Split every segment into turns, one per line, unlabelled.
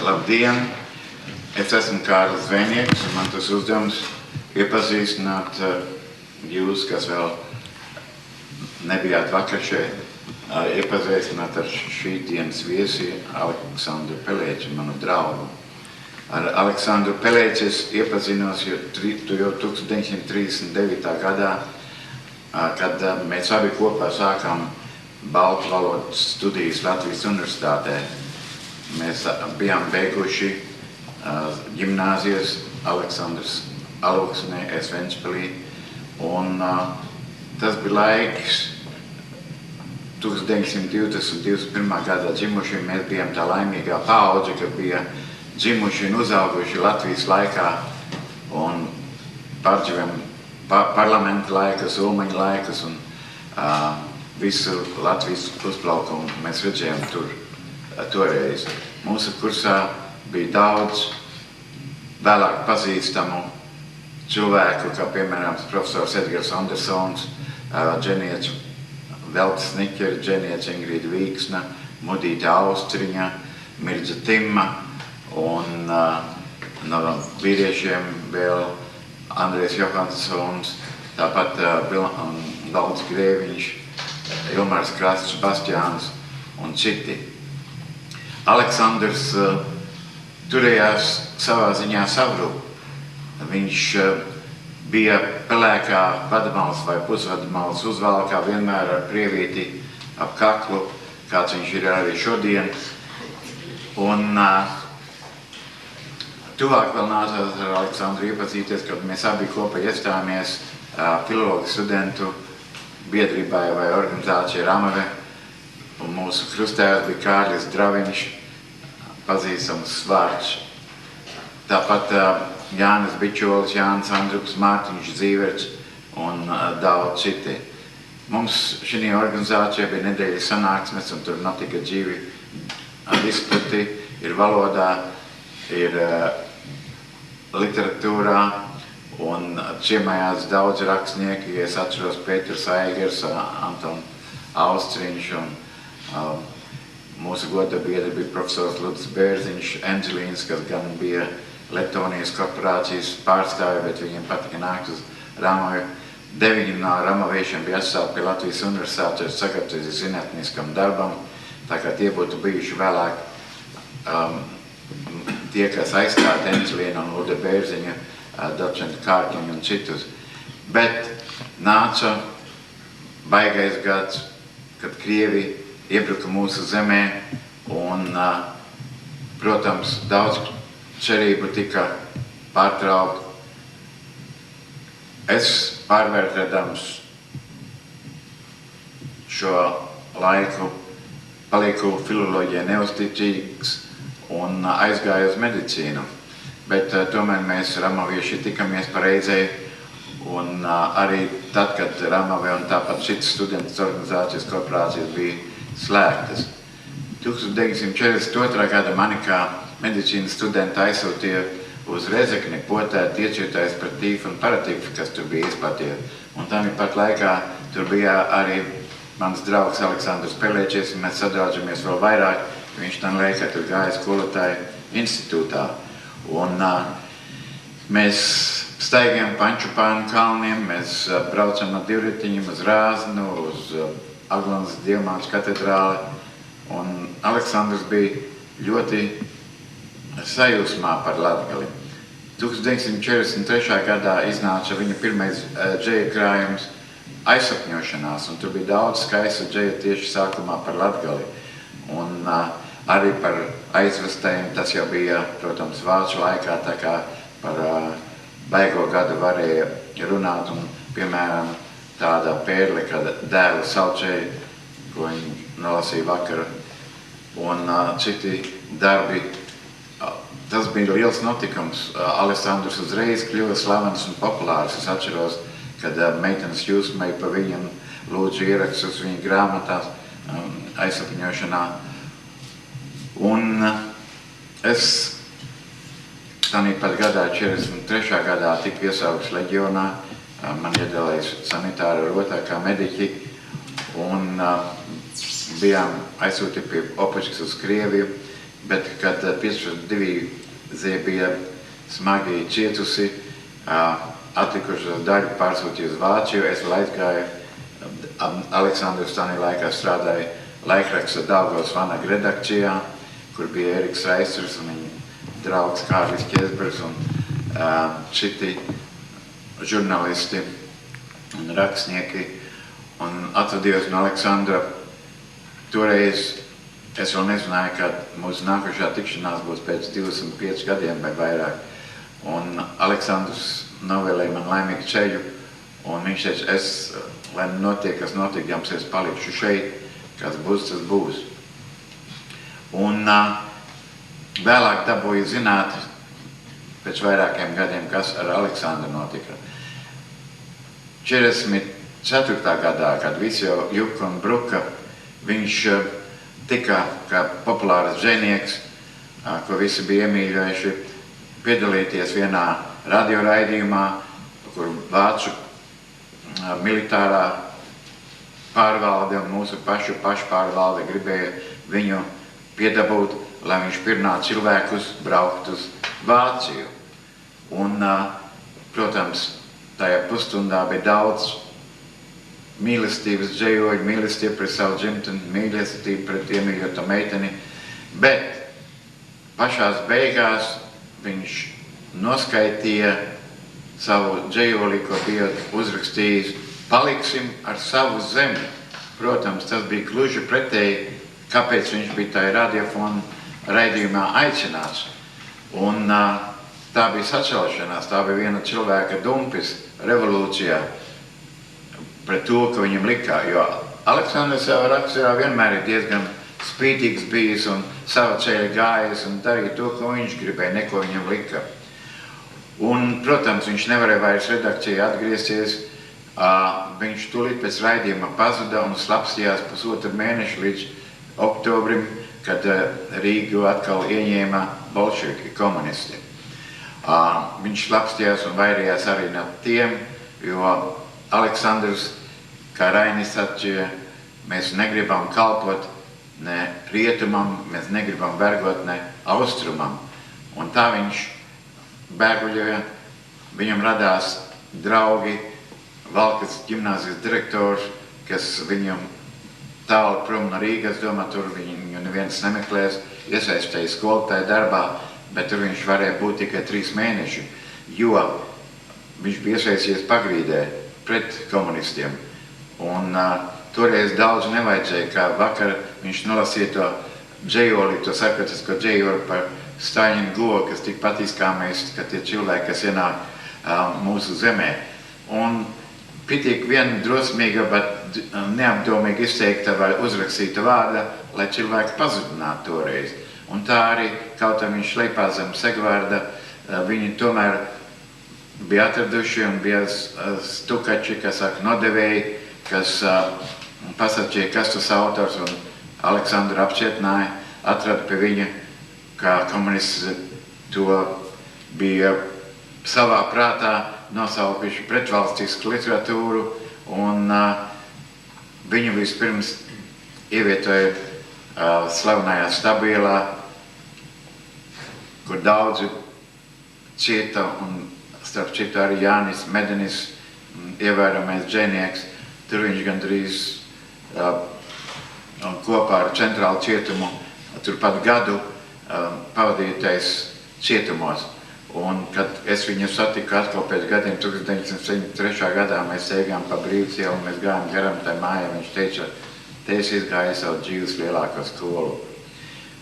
Labdien! Es esmu Kārlis Zvejnieks, un man tas uzdevums iepazīstināt jūs, kas vēl nebijāt vakar šeit, iepazīstināt ar šī dienas viesi Aleksandru Pelēķi, manu draugu. Ar Aleksandru Pelēķi es iepazinos jau 1939. gadā, kad mēs abi kopā sākām baltu valodas studijas Latvijas Universitātē. Mēs bijām beiguši ģimnāzijas Aleksandrs Alūksnē, es Ventspilī, un tas bija laiks 1921. gadā dzimuši. Mēs bijām tā laimīgā paudze, ka bija dzimuši un uzauguši Latvijas laikā un pārdzīvojam parlamenta laikas, Ulmaņa laikas un visu Latvijas uzplaukumu mēs redzējām toreiz. Mūsu kursā bija daudz vēlāk pazīstamu cilvēku, kā piemēram profesors Edgars Andersons, dženiets Veltes Niķeri, dženiets Ingrīda Vīksna, Mudīta Austriņa, Mirdza Timma un no vīriešiem vēl Andrejs Johansons, tāpat Valds Grēviņš, Ilmārs Krasts, Bastiāns un citi. Aleksandrs turējās savā ziņā savu. Viņš bija pelēkā vadamals vai pusvadamals uzvalkā vienmēr ar prievīti ap kaklu, kāds viņš ir arī šodien. Un tuvāk vēl nācās ar Aleksandru iepazīties, kad mēs abi kopā iestājāmies filologu studentu biedrībai vai organizācijai Ramave. Un mūsu krustēvs bija Kārlis Draviņš, pazīstams vārds. Tāpat Jānis Bičolis, Jānis Andruks, Mārtiņš Zīverts un daudz citi. Mums šī organizācija bija nedēļas sanāksmes, un tur notika dzīvi disputi, ir valodā, ir literatūrā, un ciemējās daudz rakstnieki. Es atceros Pēters Aigers, Anton Austriņš un mūsu goda biedri bija profesors Ludis Bērziņš, Enģelīns, kas gan bija Letonijas korporācijas pārstāvi, bet viņiem patika nākt uz Ramavi. 9 no ramaviešiem bija atstāti pie Latvijas Universitātes sagatavoties zinātniskam darbam, tā kā tie būtu bijuši vēlāk tie, kas aizstāja Enģelīnu un Luda Bērziņa, docentu Kārkiņu un citus. Bet nāca baigais gads, kad Krievi iebruka mūsu zemē un, protams, daudz cerību tika pārtraukt. Es pārvērtēdams šo laiku paliku filoloģijai neusticīgs un aizgāju uz medicīnu. Bet tomēr mēs ramavieši tikamies pareizai, un arī tad, kad Ramave un tāpat citas studentas organizācijas korporācijas bija slēgtas. 1942. gada mani kā medicīnas studenta aizsūtīja uz Rezekni potēt iecietais par tīfu un paratīfu, kas tur bija izplatīti. Un tāpat laikā tur bija arī mans draugs Aleksandrs Pelēķis, un mēs sadraudžamies vēl vairāk. Viņš tam laikā tur gāja skolotāju institūtā. Un mēs staigājam Pančupānu kalniem, mēs braucam ar divritiņiem uz Rāznu, uz Aglonas Dievmātes katedrāli. Un Aleksandrs bija ļoti sajūsmā par Latgali. 1943. gadā iznāca viņa pirmais džeja krājums Aizsapņošanās, un tur bija daudz skaistu džeja tieši sākumā par Latgali. Un arī par aizvestējiem, tas jau bija, protams, vācu laikā, tā kā par baigo gadu varēja runāt, un, piemēram, tāda pērle, kad dēlu saucēja, ko viņi nolasīja vakar, un citi darbi. Tas bija liels notikums. Aleksandrs uzreiz kļuva slavens un populārs. Es atceros, kad meitenes jūsmēja pa viņam, lūdzu ierakstus viņa grāmatās Aizsapņošanā. Un es tāpat gadā, 43. gadā, tika iesaukts leģionā. Man iedalījās sanitāra rotā kā mediķi, un bijām aizsūtīti pie Opočkas uz Krieviju. bet kad 15 divīzija bija smagi cietusi, atlikušo daļu pārsūtīja uz Vāciju, es vēl aizgāju, Aleksandrs Tanī laikā strādāja laikraksta Daugavas Vanaga redakcijā, kur bija Eriks Raisters un viņa draugs Kārlis Ķiesbergs un citi žurnālisti un rakstnieki. Un atvadījos no Aleksandra. Toreiz es vēl nezināju, ka mūsu nākošā tikšanās būs pēc 25 gadiem vai vairāk. Un Aleksandrs novēlēja man laimīgu ceļu, un viņš teica, lai notiek, kas notiek, jums es palikšu šeit, kas būs, tas būs. Un vēlāk dabūju zināt, pēc vairākiem gadiem, kas ar Aleksandru notika. 44. gadā, kad visi jau juka un bruka, viņš tika kā populārs džejnieks, ko visi bija iemīļojuši, piedalīties vienā radioraidījumā, kur vācu militārā pārvalde un mūsu pašu pašpārvalde gribēja viņu piedabūt, lai viņš pirmā cilvēkus braukt uz Vāciju. Un, protams, tajā pusstundā bija daudz mīlestības džejoļu, mīlestība pret savu dzimteni, mīlestība pret iemīļoto meiteni, bet pašās beigās viņš noskaitīja savu džejoli, ko bija uzrakstījis, paliksim ar savu zemi. Protams, tas bija gluži pretēji, kāpēc viņš bija tajā radiofona raidījumā aicināts. Un tā bija sacelšanās, tā bija viena cilvēka dumpis revolūcijā pret to, ka viņam likā, jo Aleksandrs savā raksturā vienmēr ir diezgan spītīgs bijis un sava ceļa gājis un darīja to, ko viņš gribēja, neko viņam lika. Un, protams, viņš nevarēja vairs redakcijā atgriezties, viņš tūlīt pēc raidījuma pazuda un slapstījās pusotru mēnešu līdz oktobrim, kad Rīgu atkal ieņēma bolševiki, komunisti. Viņš slapstījās un vairījās arī no tiem, jo Aleksandrs, kā Rainis atšķīja, mēs negribam kalpot ne rietumam, mēs negribam vergot ne austrumam. Un tā viņš bēguļoja, viņam radās draugi, Valkas ģimnāzijas direktors, kas viņam tālu prom no Rīgas, domā, tur viņu neviens nemeklēs, iesaistīja skolotāju darbā, bet tur viņš varēja būt tikai 3 mēneši, jo viņš bija iesaistījies pagrīdē pret komunistiem. Un toreiz daudz nevajadzēja, kā vakar viņš nolasīja to džejoli, to sarkatisko džejoli par Staļina govu, kas tik patīkamais, ka tie cilvēki, kas ienāk mūsu zemē. Un pietiek viena drosmīga, bet neapdomīgi izteikta vai uzrakstīta vārda, lai cilvēki pazudinātu toreiz. Un tā arī, kaut kā viņš leipā zem segvārda, viņi tomēr bija atraduši un bija stukači, kas nodevēji, kas pasakīja, kas tas autors, un Aleksandru apcietināja, atrada pie viņa, kā komunisti to bija savā prātā nosaukuši pretvalstisku literatūru, un viņu vispirms ievietoja slavenajā Stabielā, kur daudzi cieta, un starp citu arī Jānis Medenis, ievēramais džejnieks. Tur viņš gandrīz kopā ar centrālu cietumu turpat gadu pavadītais cietumos. Un, kad es viņu satiku atkal pēc gadiem, 1973. gadā, mēs steigām pa Brīvas ielu, mēs gājām garam tai mājai, viņš teica, te es izgāju savu dzīves lielāko skolu.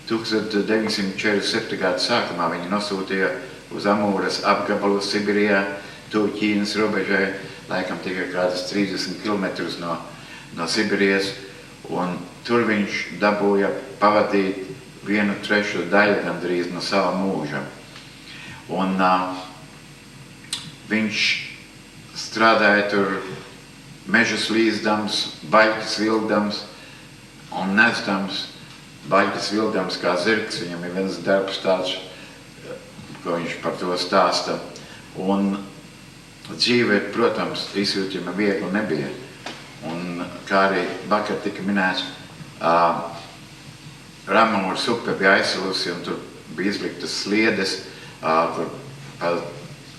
1947. gada sākumā viņi nosūtīja uz Amūras apgabalu Sibirijā, tuvu Ķīnas robežai, laikam tikai kādas 30 kilometrus no Sibirijas, un tur viņš dabūja pavadīt 1/3 daļu gandrīz no sava mūža. Un viņš strādāja tur mežus līzdams, baļķis vilkdams un nesdams, baļķis vilkdams kā zirgs, viņam ir viens darbs tāds, ko viņš par to stāsta. Un dzīve, protams, izjūtama viegli nebija. Un kā arī vakar tika minēts, Ramūras upe bija aizsalusi un tur bija izliktas sliedes, kur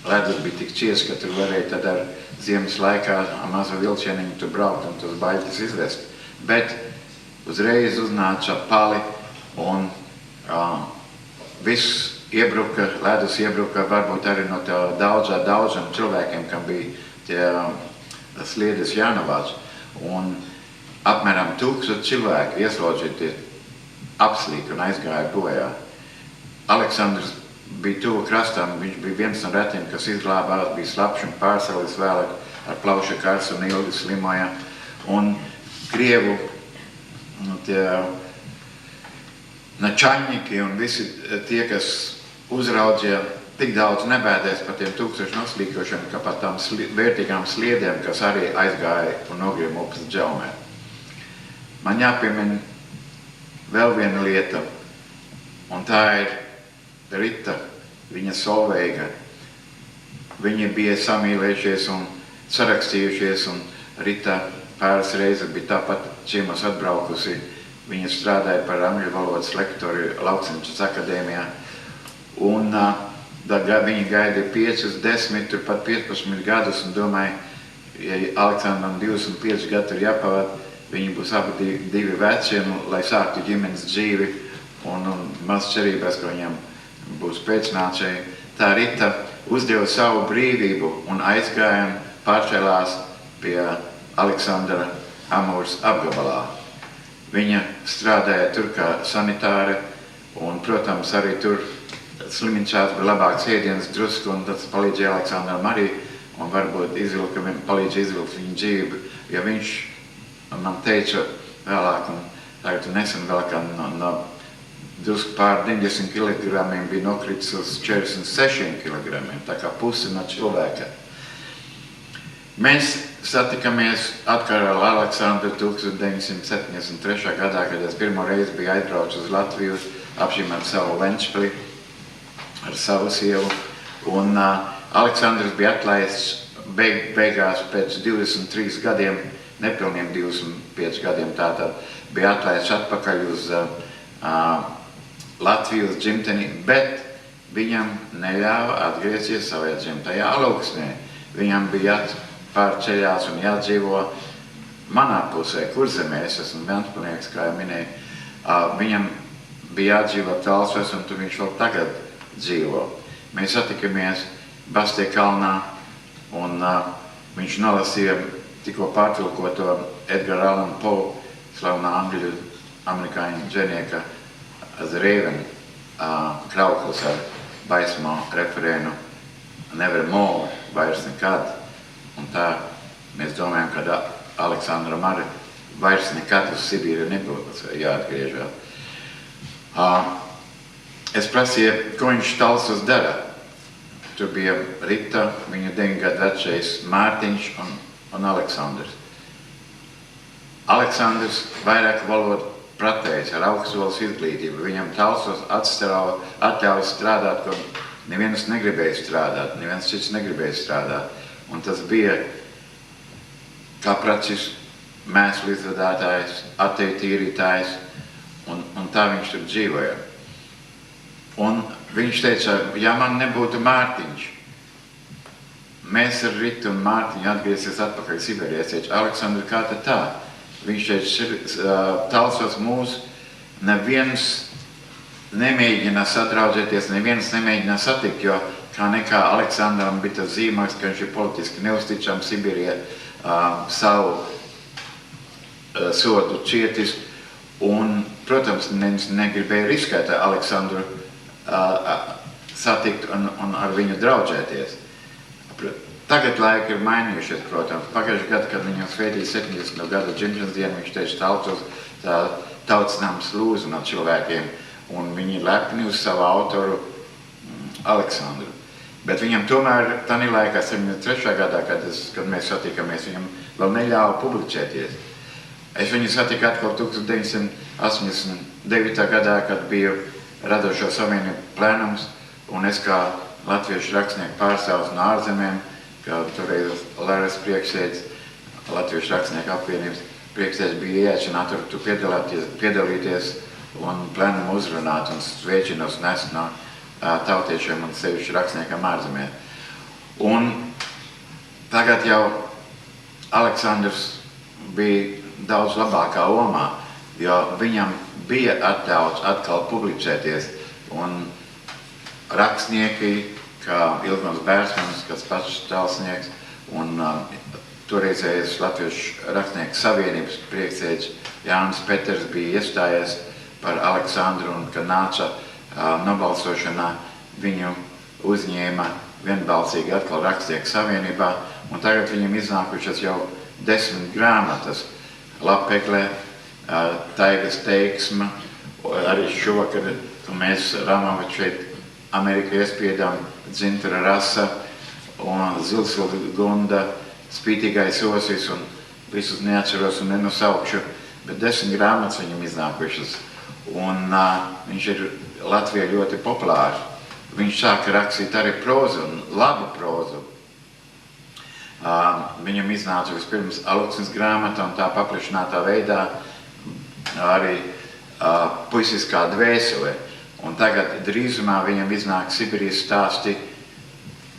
ledus bija tik čiesi, ka tur varēja tad ar ziemas laikā mazu vilcieniņu tur braukt un tos baļķus izvest. Bet uzreiz uznāca pali un viss iebruka, ledus iebruka varbūt arī no daudziem cilvēkiem, kam bija tie sliedes jānovāc. Un apmēram 1000 cilvēki ieslodzīti apslīka un aizgāja bojā. Aleksandrs bija tuvu krastam, viņš bija viens no retiem, kas izglābās, bija slapš un pārsalis vēlāk ar plauša karstu un ilgi slimoja. Un Krievu tie načaļņiki un visi tie, kas uzraudzīja, tik daudz nebēdēs par tiem 1000 noslīkošiem, ka par tām vērtīgām sliedēm, kas arī aizgāja un nogriem upes dželmē. Man jāpiemina vēl viena lieta, un tā ir Rita, viņa Solveiga. Viņi bija samīlējušies un sarakstījušies, un Rita pāris reizes bija tāpat ciemos atbraukusi. Viņa strādāja par angļu valodas lektori Lauksaimniecības akadēmijā. Un viņi gaidīja 5, 10, turpat 15 gadus un domāja, ja Aleksandram 25 gadu ir jāpavada, viņi būs abi divi veci, lai sāktu ģimenes dzīvi un maz cerībās, ka viņam būs pēcnācēji. Tā Rita uzdeva savu brīvību un aizgāja un pārcēlās pie Aleksandra Amūras apgabalā. Viņa strādāja tur kā sanitāre un, protams, arī tur slimnīcās bija labāks ēdiens drusku un tas palīdzēja Aleksandram arī un varbūt palīdz izvilkt viņa dzīvi, ja viņš man teica vēlāk un tagad nesen vēl, ka no drusku pār 90 kilogramiem bija nokritis uz 46 kilogramiem, tā kā pusi no cilvēka. Mēs satikamies atkal ar Aleksandru 1973. gadā, kad es pirmo reizi biju aizbraucis uz Latviju, apšīmēt savu Ventspili ar savu sievu. Un Aleksandrs bija atlaists beigās pēc 23 gadiem, nepilniem 25 gadiem tātad, bija atlaists atpakaļ uz Latviju, uz dzimteni, bet viņam neļāva atgriezties savajā dzimtajā Alūksnē. Viņam bija jāpārceļās un jādzīvo manā pusē, Kurzemē, es esmu Ventspilnieks, kā jau minēju. Viņam bija jādzīvo Talsos, un tur viņš vēl tagad dzīvo. Mēs satikamies Bastie kalnā, un viņš nolasīja tikko pārtulkoto Edgar Allan Poe, slavnā amerikāņu dženieka The Raven, krauklis ar baismo referēnu Nevermore, vairs nekad. Un tā mēs domājam, ka Aleksandram arī vairs nekad uz Sibīru nebūtu jāatgriežās. Es prasīju, ko viņš Talsos dara. Tur bija Rita, viņa 9 gadu vecais Mārtiņš un Aleksandrs. Aleksandrs vairāk valodu pratējis ar augstskolas izglītību. Viņam Talsos atļauj strādāt, ko neviens negribēja strādāt, neviens cits negribēja strādāt. Un tas bija kā pracis mēslu izvadātājs, ateju tīrītājs, un tā viņš tur dzīvoja. Un viņš teica, ja man nebūtu Mārtiņš, mēs ar Ritu un Mārtiņu atgriezies atpakaļ Sibīrijā. Es teicu, Aleksandri, kā tad tā? Viņš teica, Talsos mūs neviens nemēģina sadraudzēties, neviens nemēģina satikt, jo kā nekā Aleksandram bija tas zīmogs, ka viņš ir politiski neusticams Sibīrijā savu sodu cietis. Un, protams, negribēja riskēt Aleksandru satikt un ar viņu draudzēties. Tagad laiki ir mainījušies, protams. Pagājušajā gadā, kad viņam svētīja 70. gada dzimšanas dienu, viņš teica Talsos tautas nams lūdzu no cilvēkiem, un viņi lepni uz savu autoru Aleksandru. Bet viņam tomēr tādā laikā, 73. gadā, kad mēs satikāmies, viņam vēl neļāva publicēties. Es viņu satiku atkal 1989. gadā, kad biju Radošo savienību plēnums, un es kā latviešu rakstnieku pārstāvs no ārzemēm, kā toreiz Lēras priekšsēdis, Latviešu rakstnieku apvienības priekšsēdis bija ieaicināts tur piedalīties un plenam uzrunāt un sveicinos nest no tautiešiem un sevišķi rakstniekam ārzemē. Un tagad jau Aleksandrs bija daudz labākā omā, jo viņam bija atļauts atkal publicēties, un rakstnieki, kā Ilgons Bērsmanis, kas pats tālsnieks, un toreizējais Latviešu rakstnieku savienības priekšsēdis Jānis Peters bija iestājies par Aleksandru, un kad nāca nobalsošanā, viņu uzņēma vienbalsīgi atkal rakstnieku savienībā, un tagad viņam iznākušas jau 10 grāmatas. Lapeklē, Taigas teiksma, arī šovakar, kad mēs Rāmava šeit Ameriku iespiedām, Dzintara rasa un Zilsilda Gunda, Spītīgais osis, un visus neatceros un nenosaukšu, bet 10 grāmatas viņam iznākušas. Un viņš ir Latvijā ļoti populārs. Viņš sāka rakstīt arī prozu, un labu prozu. Viņam iznāca vispirms Aluksnes grāmata, un tā paplašinātā veidā arī Puisiskā dvēsele. Un tagad drīzumā viņam iznāk Sibīrijas stāsti,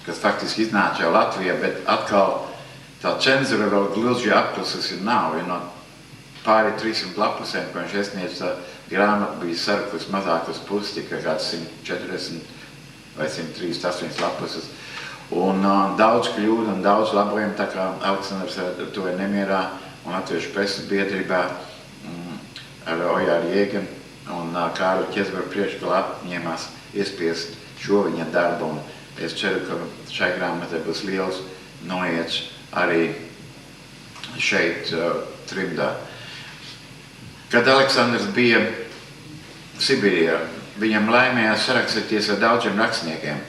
kas faktiski iznāca jau Latvijā, bet atkal tā cenzura vēl gluži apklususi nav. No pāri 300 lapusēm, ko viņš iesniedz, tā grāmata bija sarakus mazāk uz pusi, tikai kāds 140 vai 138 lapuses. Un daudz kļūdu un daudz labojumu, tā kā Aleksandrs to ir nemierā un Latviešu presas biedrībā ar Ojāru Jēganu un Kārli Ķezberu priekšgalā apņēmās iespiest šo viņa darbu. Un es ceru, ka šai grāmatai būs liels noiets arī šeit trimdā. Kad Aleksandrs bija Sibīrijā, viņam laimējās sarakstīties ar daudziem rakstniekiem.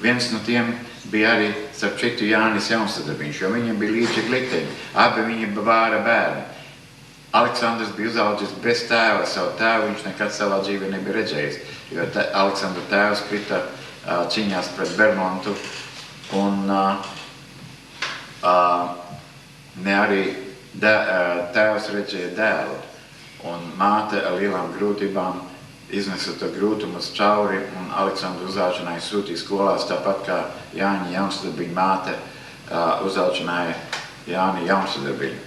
Viens no tiem bija arī, starp citu, Jānis Jaunsadarbiņš, jo viņam bija līdzīgi likteņi. Abi viņi bāra bērni. Aleksandrs bija uzaudzis bez tēva, savu tēvu viņš nekad savā dzīvē nebija redzējis, jo Aleksandra tēvs krita cīņās pret Bermontu, un ne arī tēvs redzēja dēlu. Un māte ar lielām grūtībām iznesa to grūtumus cauri, un Aleksandru uzaušanai sūtīja skolās, tāpat kā Jāņa Jaunsadarbiņa māte uzaušanai Jāni Jaunsadarbiņu.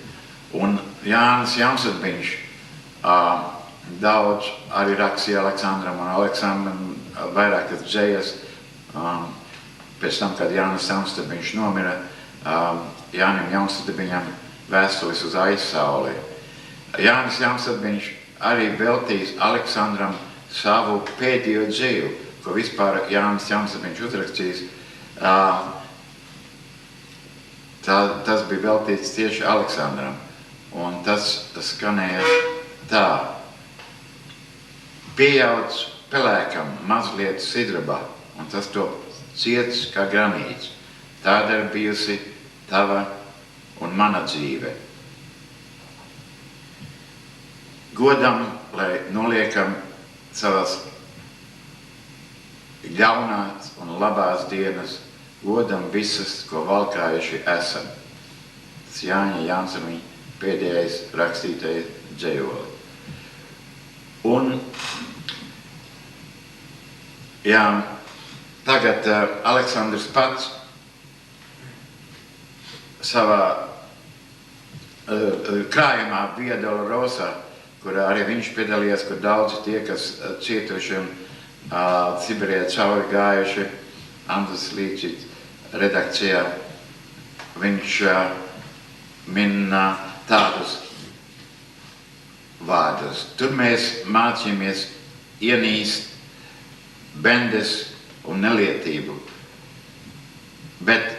Un Jānis Jaunsadarbiņš daudz arī rakstīja Aleksandram, un Aleksandram vairākas džejas. Pēc tam, kad Jānis Jaunsadarbiņš nomira, Jānim Jaunsadarbiņam vēstulis uz aizsauli. Jānis Jaunsadarbiņš arī veltījis Aleksandram savu pēdējo dzeju, ko vispār Jānis Jaunsadarbiņš uzrakstījis. Tas bija veltīts tieši Aleksandram, un tas skanēja tā. Pieaudzis pelēkam mazliet sidrabā, un tas to ciets kā granīts. Tāda ir bijusi tava un mana dzīve. Godam, lai noliekam savas ļaunās un labās dienas, godam visas, ko valkājuši esam. Tas Jāņa Jaunsadarbiņa pēdējais rakstītais dzejoli. Un, jā, tagad Aleksandrs pats savā krājumā Via Dolorosa, kur arī viņš piedalījās, kur daudzi tie, kas cietušiem Sibīrijā cauri gājuši, Andris Līčits redakcijā, viņš min tādus vārdus. Tur mēs mācījāmies ienīst bendes un nelietību, bet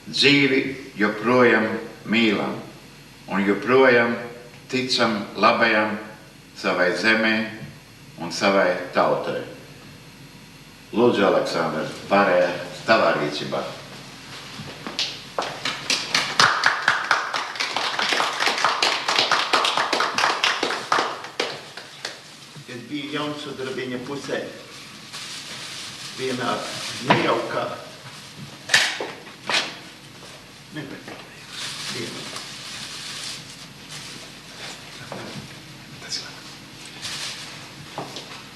dzīvi joprojām mīlam un joprojām ticam labajam savai zemē un savai tautai. Lūdzu, Aleksandrs, pārējā tavā rīcībā.
Es biju Jaunsadarbiņa pusē vienā nejaukā.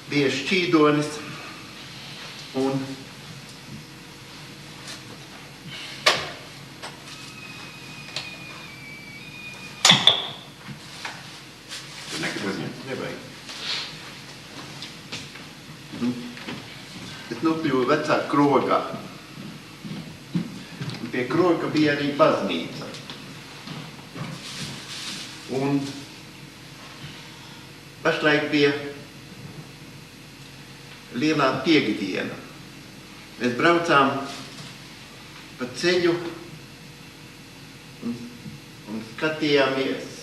bija šķīdonis un
Tur nekad uzņemt.
nevajag. Es nokļuvu vecā krogā. Un pie kroga bija arī baznīca. Un pašlaik bija lielā piekdiena. Mēs braucām pa ceļu un skatījāmies,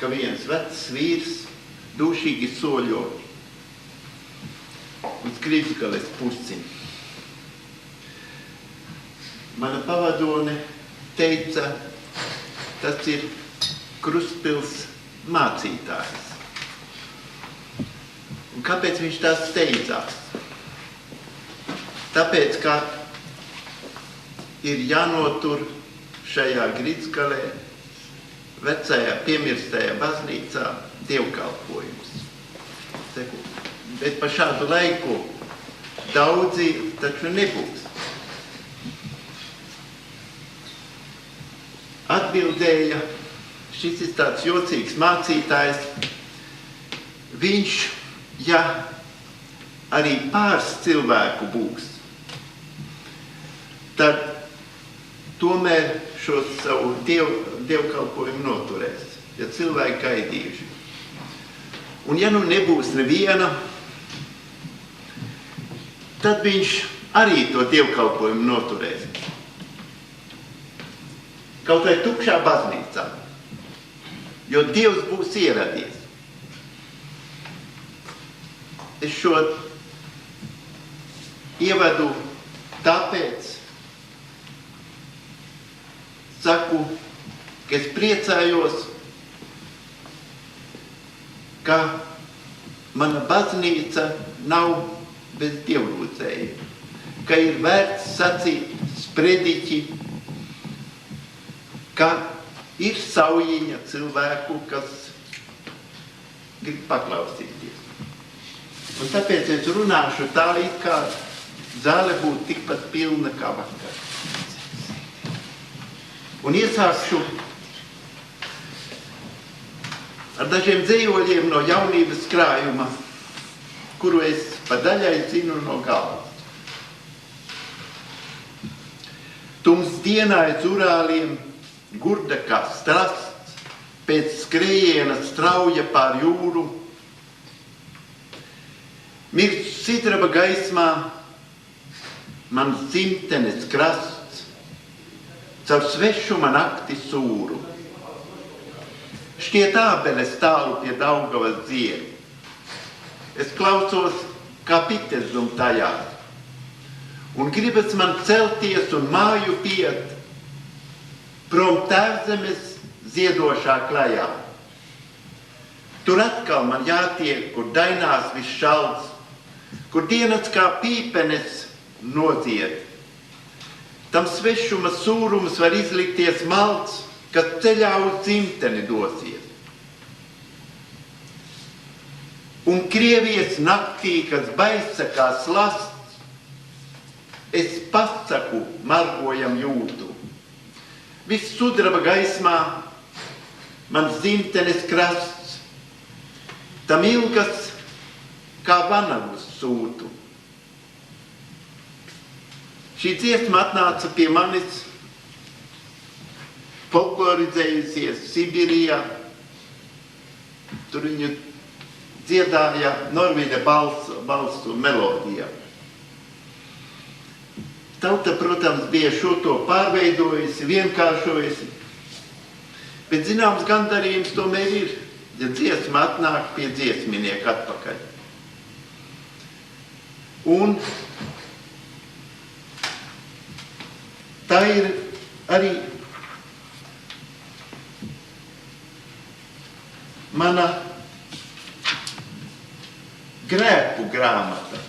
ka viens vecs vīrs dūšīgi soļo uz Grīdzgales pusi. Mana pavadone teica, tas ir Krustpils mācītājs. Un kāpēc viņš tās steidzās? Tāpēc, ka ir jānotur šajā Grīdzgalē, vecajā piemirstajā baznīcā, dievkalpojums. Bet pa šādu laiku daudzi taču nebūs. Atbildēja, šis ir tāds jocīgs mācītājs, viņš, ja arī pāris cilvēku būs, tad tomēr šo savu dievkalpojumu noturēs, ja cilvēki gaidījuši. Un ja nu nebūs neviena, tad viņš arī to dievkalpojumu noturēs. Kaut vai tukšā baznīcā, jo Dievs būs ieradies. Es šo ievadu tāpēc saku, ka es priecājos, ka mana baznīca nav bez dievlūdzēja, ka ir vērts sacīt sprediķi, ka ir saujiņa cilvēku, kas grib paklausīties. Un tāpēc es runāšu tā, it kā zāle būtu tikpat pilna kā vakar. Un iesākšu ar dažiem dzējoļiem no jaunības krājuma, kuru es pa daļai zinu no galvas. Tums dienā aiz urāliem gurda kā strasts, pēc skrējiena strauja pār jūru. Mirkst sidraba gaismā, man dzimtenes krasts, caur svešuma nakti sūru. Šķiet ābeles tālu pie Daugavas dzieru. Es klausos, kā pitezum tajās, un gribas man celties un māju piet, prom tēvzemes ziedošā klajā. Tur atkal man jātiek, kur dainās viss šalts, kur dienas kā pīpenes nodzied. Tam svešuma sūrums var izlikties malts, kas ceļā uz dzimteni dosies. Un Krievijas naktī, kas baisa kā slasts, es pasaku margojam jūtu. Viss sudraba gaismā, man dzimtenes krasts, tam ilgas kā vanavus sūtu. Šī dziesma atnāca pie manis, folklorizējusies Sibirijā. Tur viņu dziedāja Norvīda balsu melodijā. Tauta, protams, bija šo to pārveidojusi, vienkāršojusi, bet zināms gandarījums tomēr ir, ja dziesma atnāk pie dziesminieka atpakaļ. Un tā ir arī mana grēku grāmata.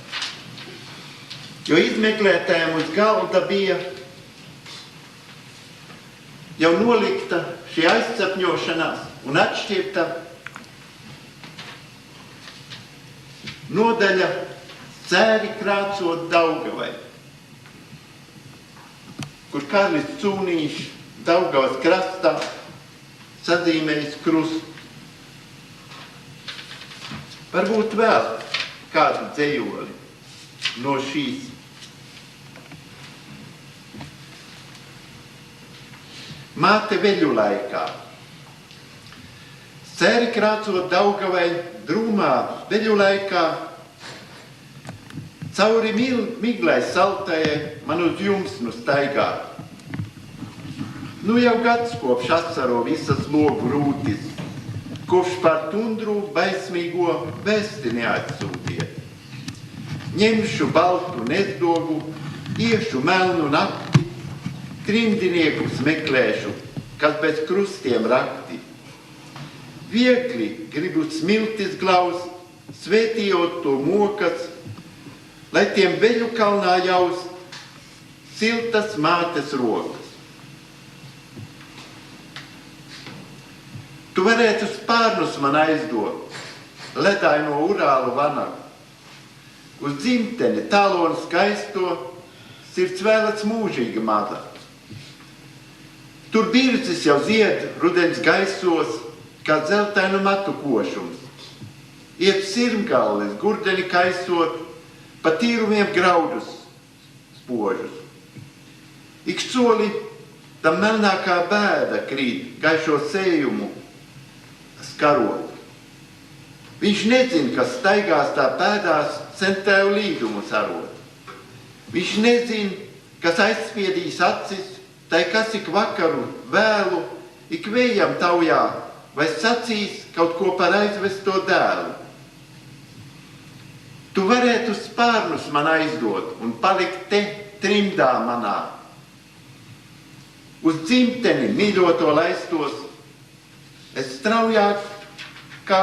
Jo izmeklētājiem uz galda bija jau nolikta šī aizsapņošanās un atšķirta nodaļa Cēri krācot Daugavai, kur Kārlis Cūnīšs Daugavas krastā sazīmējis krustu. Varbūt vēl kādu dzejoli no šīs. Māte veļu laikā. Cēri krācot Daugavai drūmā veļu laikā, cauri miglai saltajai man uz jums nu staigā. Nu jau gads kopš atsaro visas logu rūtis, kopš par tundru baismīgo vēsti neatsūtiet. Ņemšu baltu nezdogu, iešu melnu nakti, trimdiniekus meklēšu, kas bez krustiem rakti. Viegli gribu smiltis glaust, svētījot to mokas, lai tiem veļu kalnā jaust siltas mātes rokas. Tu varētu spārnus man aizdot, ledaino Urālu vanagu. Uz dzimteni tālo un skaisto, sirds vēlats mūžīga maza. Tur birzis jau zied rudens gaisos, kā zeltainu matu košums. Iet sirmgallis, gurdeni kaisot, pa tīrumiem graudus spožus. Ik soli tam melnākā bēda krīt, gaišo sējumu skarot. Viņš nezin, kas staigās tā pēdās, centēju līdumu sarot. Viņš nezin, kas aizspiedīs acis, tai kas ik vakaru vēlu, ik vējam taujā, vai sacīs kaut ko par aizvesto dēlu. Tu varētu spārnus man aizdot un palikt te trimdā manā. Uz dzimteni mīļoto laistos, es straujāk kā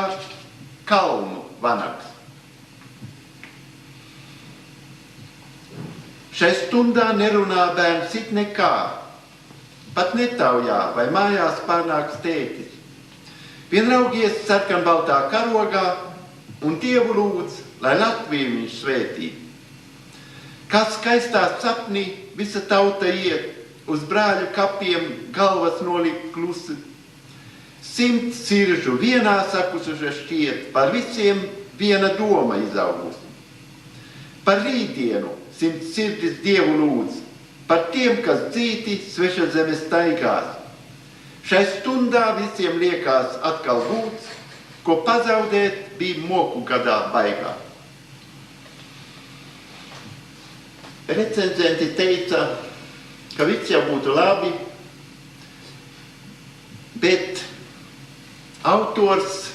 kalnu vanags. Šai stundā nerunā bērns it nekā, pat netaujā vai mājās pārnāks tētis. Vien raugies sarkanbaltā karogā un Dievu lūdz, lai Latviju viņš svētī. Kā skaistā sapnī visa tauta iet, uz brāļu kapiem galvas nolikt klusi. 100 siržu vienā sakusuša šķiet, par visiem viena doma izaugusi. Par rītdienu 100 sirdis Dievu lūdz, par tiem, kas dzīti sveša zemes staigās. Šai stundā visiem liekas atkal būts, ko pazaudēt bija moku gadā baigā. Recenzenti teica, ka viss jau būtu labi, bet autors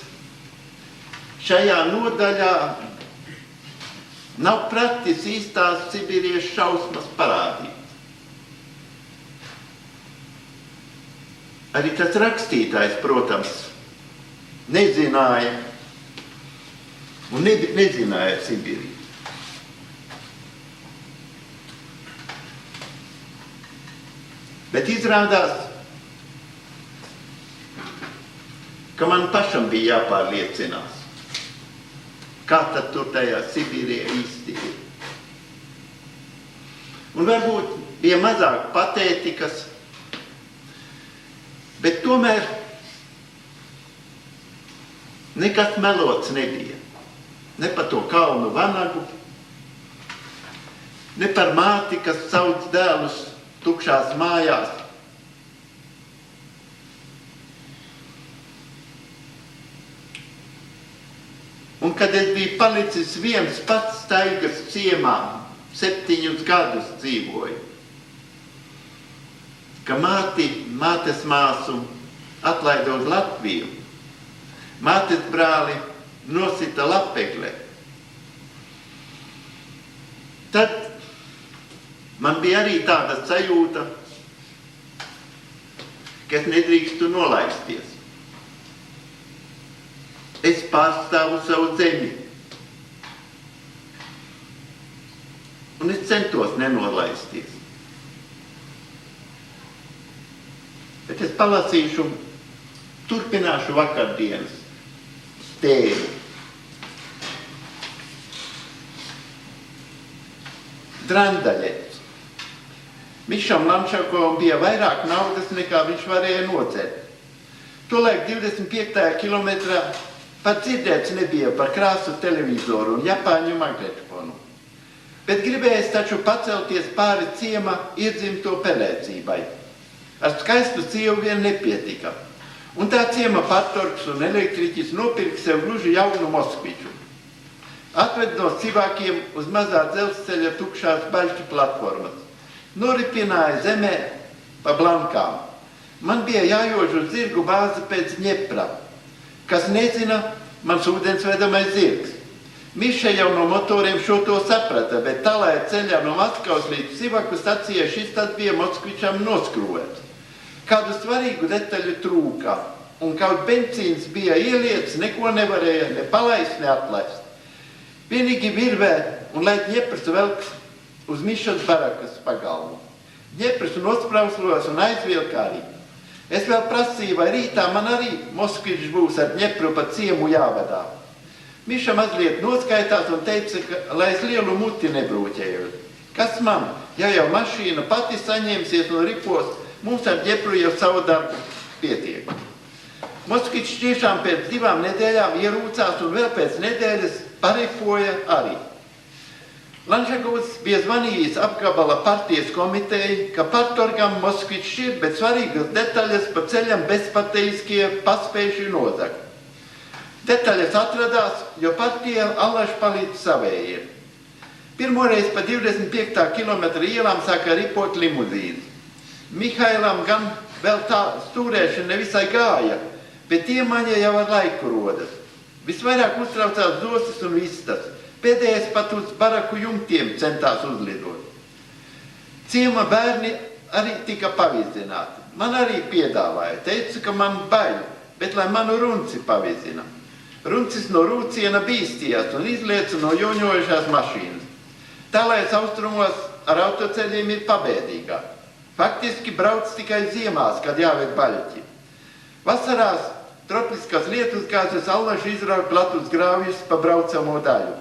šajā nodaļā nav pratis īstās sibiriešu šausmas parādīt. Arī tas rakstītājs, protams, nezināja un nezināja Sibīriju. Bet izrādās, ka man pašam bija jāpārliecinās, kā tad tur tajā Sibīrijā īsti ir. Un varbūt bija mazāk patētikas, bet tomēr nekas melots nebija. Ne par to kalnu vanagu, ne par māti, kas sauc dēlus tukšās mājās. Un kad es biju palicis viens pats Staigas ciemā, 7 gadus dzīvoju, ka mātes māsu atlaida uz Latviju, mātes brāli nosita Lapeglē. Tad man bija arī tāda sajūta, ka es nedrīkstu nolaisties. Es pārstāvu savu zemi. Un es centos nenolaisties. Bet es palasīšu, turpināšu vakardienas tēmu. Drandaļets. Mišam Lančakovam bija vairāk naudas, nekā viņš varēja nodzert. Tolaik 25. kilometrā pat dzirdēts nebija par krāsu televizoru un Japāņu magnetofonu. Bet gribējis taču pacelties pāri ciema iedzimto pelēcībai. Ar skaistu sievu vien nepietika. Un tā ciema partorgs un elektriķis nopirka sev gluži jaunu Moskviču. Atved no Sivākiem uz mazā dzelzceļa tukšās baļķu platformas. Noripināja zemē pa blankām. Man bija jājož uz zirgu bāzi pēc Ņepra. Kas nezina, mans ūdensvedamais zirgs. Miša jau no motoriem šo to saprata, bet tālāja ceļā no Maskavas līdz Sivaku stacijai šis tad bija Moskvičam noskrūvēts. Kādu svarīgu detaļu trūka, un kaut bencīns bija ieliets, neko nevarēja ne palaist, ne atlaist. Vienīgi virvē un lai Ņeprs velks uz Mišas barakas pagalmu. Ņeprs nosprauslos un aizvilka arī. Es vēl prasīju, vai rītā man arī Moskvičs būs ar Ņepru pa ciemu jāvadā. Miša mazliet noskaitās un teica, lai es lielu muti nebrūķēju. Kas man, ja jau mašīna pati saņemsies un ripos, mums ar Ņepru jau savu darbu pietiek. Moskvičs tiešām pēc 2 nedēļām ierūcās un vēl pēc nedēļas paripoja arī. Lančakovs bija zvanījis apgabala partijas komiteju, ka partorgam Moskvičs šķiet, bet svarīgas detaļas pa ceļam bezpateiskie paspējuši nozagt. Detaļas atradās, jo partija allaž palīdz savējiem. Pirmoreiz pa 25. kilometra ielām sāka ripot limuzīnas. Mihailam gan vēl tā stūrēšana nevisai gāja, bet iemaņa jau ar laiku rodas. Visvairāk uztraucās zosis un vistas. Pēdējais pat uz baraku jumtiem centās uzlidot. Ciema bērni arī tika pavizināti. Man arī piedāvāja, teica, ka man bail, bet lai manu runci pavizina. Runcis no rūciena bīstījās un izlieca no joņojušās mašīnas. Tālais austrumos ar autoceļiem ir pabēdīgāk. Faktiski brauc tikai ziemās, kad jāved baļķi. Vasarās tropiskas lietus gāzes allaži izrauj platus grāvjus pa braucamo daļu.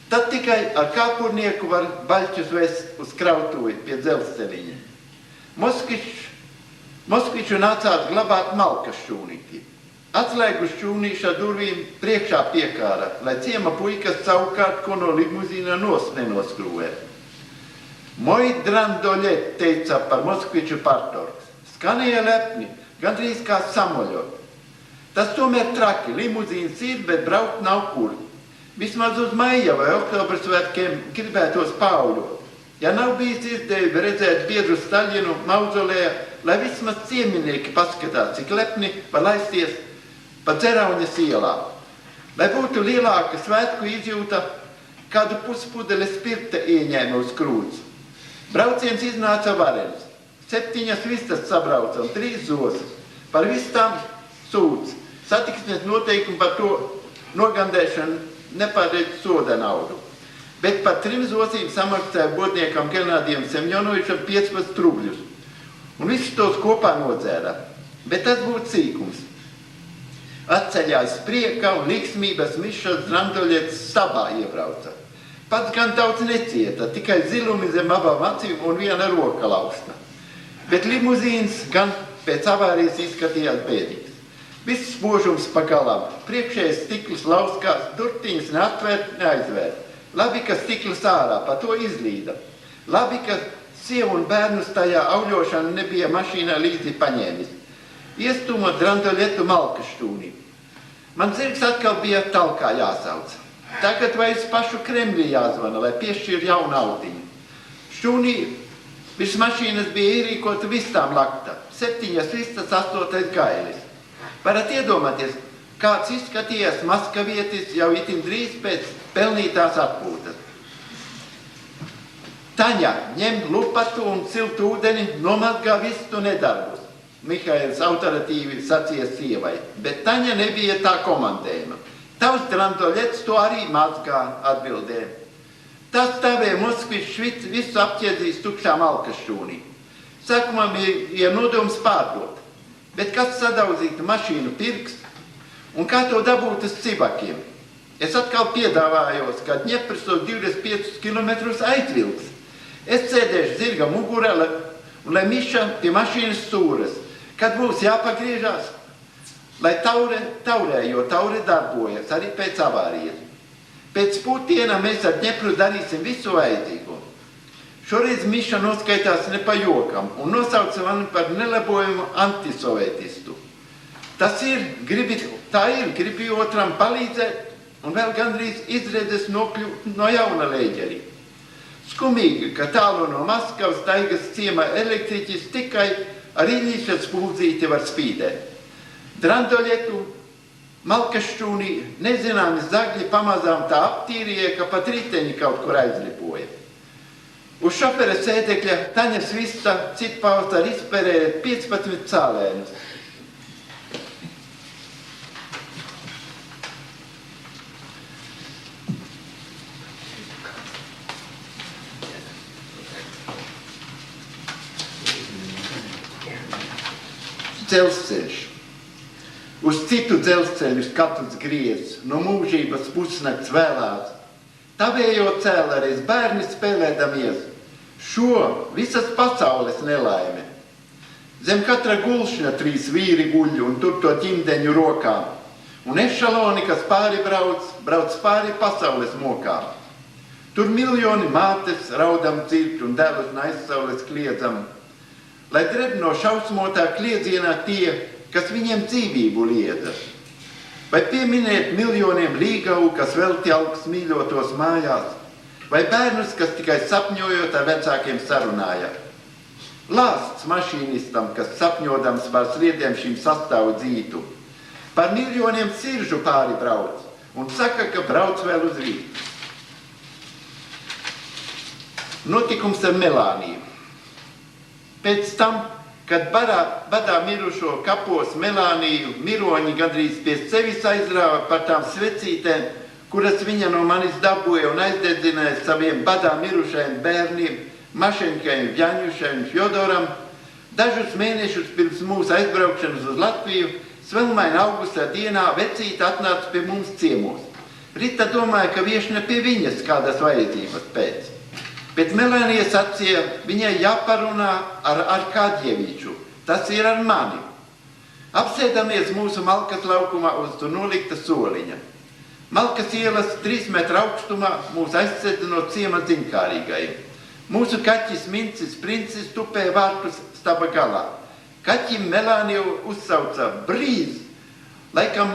Tad tikai ar kāpurnieku var baļķus vest uz krautuvi pie dzelzceļiņa. Moskviču nācās glabāt malkas šķūnīti. Atslēgu šķūnīša durvīm priekšā piekāra, lai ciema puikas savukārt ko no limuzīna nenoskrūvē. Moj drandoļet, teica par Moskviču partorgs. Skanēja lepni, gandrīz kā samoļot. Tas tomēr traki, limuzīns ir, bet braukt nav kur. Vismaz uz maija vai oktobra svētkiem gribētos pauļot. Ja nav bijis izdevība redzēt biedru Staļinu mauzolejā, lai vismaz cieminieki paskatās, cik lepni var laisties pa Dzerauņas ielā. Lai būtu lielāka svētku izjūta, kādu puspudeli spirta ieņēma uz krūts. Brauciens iznāca varens. 7 vistas sabrauca un 3 zosas. Par vistām sūds. Satiksmes noteikumi par to nogandēšanu neparedz soda naudu. Bet par 3 zosīm samaksāja bodniekam Genādijam Semjonovičam 15 rubļus. Un visus tos kopā nodzēra. Bet tas būtu sīkums. Atceļās prieka un liksmības Mišas Drandoļets stabā iebrauca. Pats gan daudz necieta, tikai zilumi zem abām acīm un viena roka lausta. Bet limuzīns gan pēc avārijas izskatījās bēdīgs. Viss spožums pa galam, priekšējais stikls lauskās, durtiņas neatvērt, neaizvērt. Labi, ka stikls ārā, pa to izlīda. Labi, ka sievu un bērnus tajā auļošana nebija mašīnā līdzi paņēmis. Iestūma Drandoļetu malkas šķūnī. Man zirgs atkal bija talkā jāsauc. Tagad vai uz pašu Kremļi jāzvana, lai piešķir jaunu autiņu. Šķūnī virs mašīnas bija ierīkota vistām lakta. 7 vistas, 8 gailis. Varat iedomāties, kāds izskatījās maskavietis jau itin drīz pēc pelnītās atpūtas. Taņa ņem lupatu un siltu ūdeni, nomazgā vistu nedarbus. Mihails autoritīvi sacīja sievai, bet Taņa nebija tā komandējuma. Tavs Drandoļets to arī mazgā, atbildēja. Tas stāvēja Moskvičs visu apķēdzīs tukšā malkas šķūnī. Sākumā bija nodoms pārdot, bet kas sadauzītu mašīnu pirks un kā to dabūt uz Civakiem. Es atkal piedāvājos, ka Dņeprs tos 25 kilometrus aizvilks. Es sēdēšu zirga mugurā, un lai Miša pie mašīnas stūras, kad būs jāpagriežās, lai taurē, jo taure darbojas arī pēc avārijas. Pēc putiena mēs ar Dņepru darīsim visu vajadzīgo. Šoreiz Miša noskaitās ne pa jokam un nosauca mani par nelabojumu antisovietistu. Tā ir, gribi otram palīdzēt un vēl gandrīz izredzes nokļūt no jauna leģeri. Skumīgi, ka tālu no Maskavas Daigas ciema elektriķis tikai ar Iļiša spuldzīti var spīdēt. Drandoļetu, malkašķūnī, nezināmi zagļi pamazām tā aptīrīja, ka pat riteņi kaut kur aizlipoja. Uz šofera sēdekļa Taņa Svista citpausta ar izperēja 15 cālēnus. Dzelzceļš. Uz citu dzelzceļu skatuts griez, no mūžības pusnakts vēlās. Tavējo cēlāries bērni spēlēdamies, šo visas pasaules nelaime. Zem katra gulšņa 3 vīri guļ un tur to ģimdeņu rokām, un ešaloni, kas pāri brauc pāri pasaules mokām. Tur miljoni mātes raudam cirkt un dēlus no aizsaules kliedzam, lai dreb no šausmotā kliedzienā tie, kas viņiem dzīvību liedza. Vai pieminēt miljoniem līgavu, kas velti augs mīļotos mājās, vai bērnus, kas tikai sapņojot ar vecākiem sarunāja. Lāsts mašīnistam, kas sapņodams par sliediem šim sastāvu dzītu, par miljoniem siržu pāri brauc un saka, ka brauc vēl uz rītu. Notikums ar Melāniju. Pēc tam, kad badā mirušo kapos Melāniju miroņi gandrīz pie sevis aizrāva par tām svecītēm, kuras viņa no manis dabūja un aizdedzināja saviem badā mirušajiem bērniem, Mašeņkai, Vjaņušai un Fjodoram, dažus mēnešus pirms mūsu aizbraukšanas uz Latviju, svelmaina augustā dienā vecīte atnāca pie mums ciemos. Rita domāja, ka viešņa pie viņas kādas vajadzības pēc. Bet Melānija sacīja, viņai jāparunā ar Arkādjeviču, tas ir ar mani. Apsēdamies mūsu Malkas laukumā uz tu nolikta soliņa. Malkas ielas 3 metru augstumā mūs aizsēda no ciema ziņkārīgajiem. Mūsu kaķis Mincis Princis tupē vārtus staba galā. Kaķim Melāniju uzsauca brīz. Laikam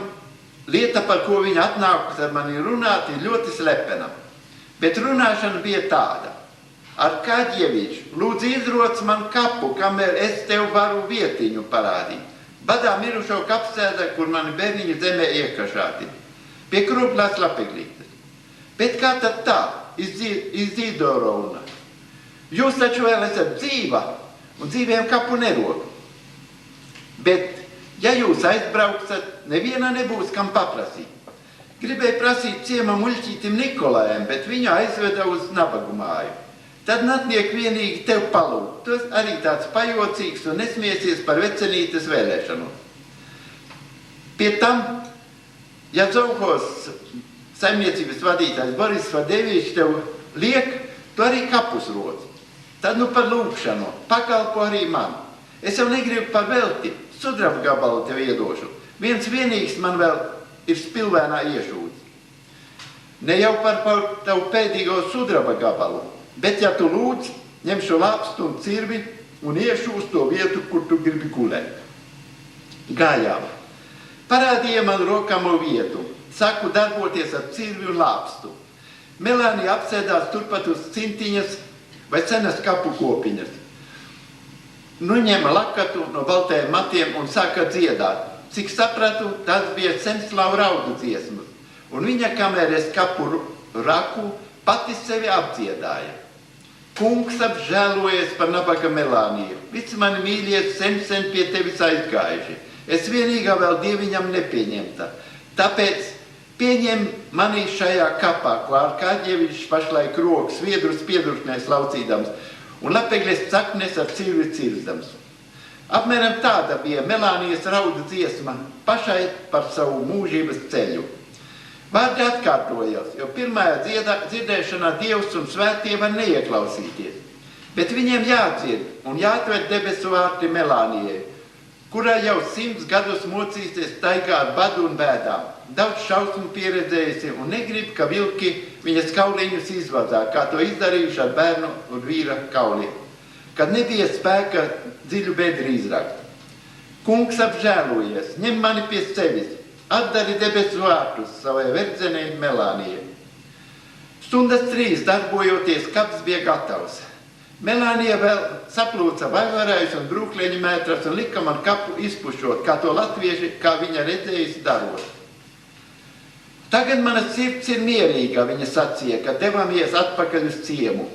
lieta, par ko viņa atnākus ar mani runāt, ir ļoti slepena. Bet runāšana bija tāda. Arkādjevič, lūdzu izroc man kapu, kamēr es tev varu vietiņu parādīt. Badā mirušo kapsēdā, kur mani bērniņi zemē iekašāti. Pie krūplās lapeglītes. Bet kā tad tā? Izīdorovna. Jūs taču vēl esat dzīva, un dzīviem kapu nerod. Bet, ja jūs aizbrauksat, neviena nebūs kam paprasīt. Gribēju prasīt ciema muļķītim Nikolajam, bet viņu aizveda uz nabagu māju. Tad natniek vienīgi tev palūgt. Tu arī tāds pajocīgs un nesmiesies par vecenītes vēlēšanu. Pie tam, ja Zauhos saimniecības vadītājs Boris Vadevičs tev liek, tu arī kapus rodz. Tad nu par lūgšanu, pakalpo arī man. Es jau negribu par velti, sudraba gabalu tev iedošu. Viens vienīgs man vēl ir spilvēnā iešūts. Ne jau par tavu pēdīgo sudraba gabalu. Bet, ja tu lūdz, ņemšu lāpstu un cirvi un iešu uz to vietu, kur tu gribi gulēt. Gājām. Parādīja man rokamo vietu. Saku darboties ar cirvi un lāpstu. Melānija apsēdās turpat uz cintiņas vai senas kapu kopiņas. Nu ņēma lakatu no baltajiem matiem un sāka dziedāt. Cik sapratu, tas bija Senslavu raudu dziesmas. Un viņa, kamēr es kapu raku, pati sevi apdziedāja. Kungs apžēlojies par nabaga Melāniju. Visi mani mīļie sen pie tevis aizgājuši. Es vienīgā vēl dieviņam nepieņemta. Tāpēc pieņem mani šajā kapā, ko Arkādjevičs pašlaik rokas sviedrus piedurknēs laucīdams un lapegles caknes ar cirvi cirzdams. Apmēram tāda bija Melānijas raudu dziesma pašai par savu mūžības ceļu. Vārdi atkārtojās, jo pirmajā dzirdēšanā Dievs un svētie var neieklausīties. Bet viņiem jādzird un jāatver debesu vārti Melānijai, kurā jau 100 gadus mocīsies staigā ar badu un bēdām. Daudz šausmu pieredzējusi un negrib, ka vilki viņas kauliņus izvazā, kā to izdarījuši ar bērnu un vīra kauliem, kad nebija spēka dziļu bedri izrakt. Kungs apžēlojies, ņem mani pie sevis, atdari debesu vārtus savai verdzenei Melānijai. Stundas 3 darbojoties, kaps bija gatavs. Melānija vēl saplūca vaivarājus un brūkleņu mētras un lika man kapu izpušot, kā to latvieši, kā viņa redzējusi darot. Tagad mana sirds ir mierīga, viņa sacīja, kad devamies atpakaļ uz ciemu.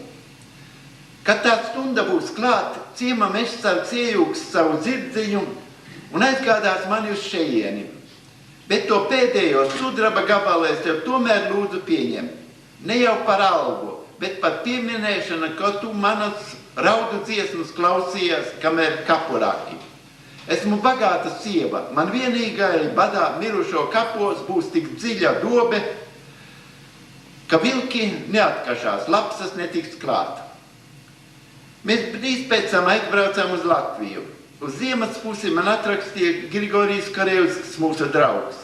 Kad tā stunda būs klāt, ciema mežsargs iejūgs savu dzirdziņu un aizgādās mani uz šejieni. Bet to pēdējo sudraba gabalu es tev tomēr lūdzu pieņem. Ne jau par algu, bet par pieminēšanu, ka tu manas raudu dziesmas klausījies, kamēr kapu raki. Esmu bagāta sieva, man vienīgai badā mirušo kapos būs tik dziļa dobe, ka vilki neatkašās, lapsas netiks klāt. Mēs drīz pēc tam aizbraucām uz Latviju. Uz ziemas pusi man atrakstīja Grigorijs Karevskis, mūsu draugs.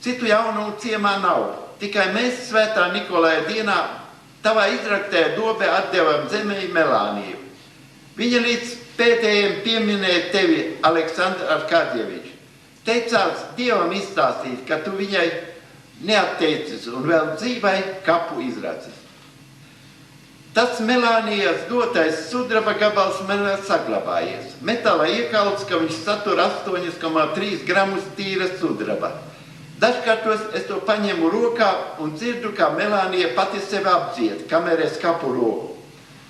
Citu jaunumu ciemā nav, tikai mēs svētā Nikolaja dienā tavā izraktē dobē atdevam zemei Melāniju. Viņa līdz pēdējiem pieminēja tevi, Aleksandrs Arkādjevičs. Teicās Dievam izstāstīt, ka tu viņai neatteicis un vēl dzīvai kapu izracis. Tas Melānijas dotais sudraba gabals man saglabājies. Metāla iekalts, ka viņš satur 8,3 gramus tīra sudraba. Dažkārtos es to paņemu rokā un dzirdu, kā Melānija pati sevi apdzied, kamēr es kapu roku,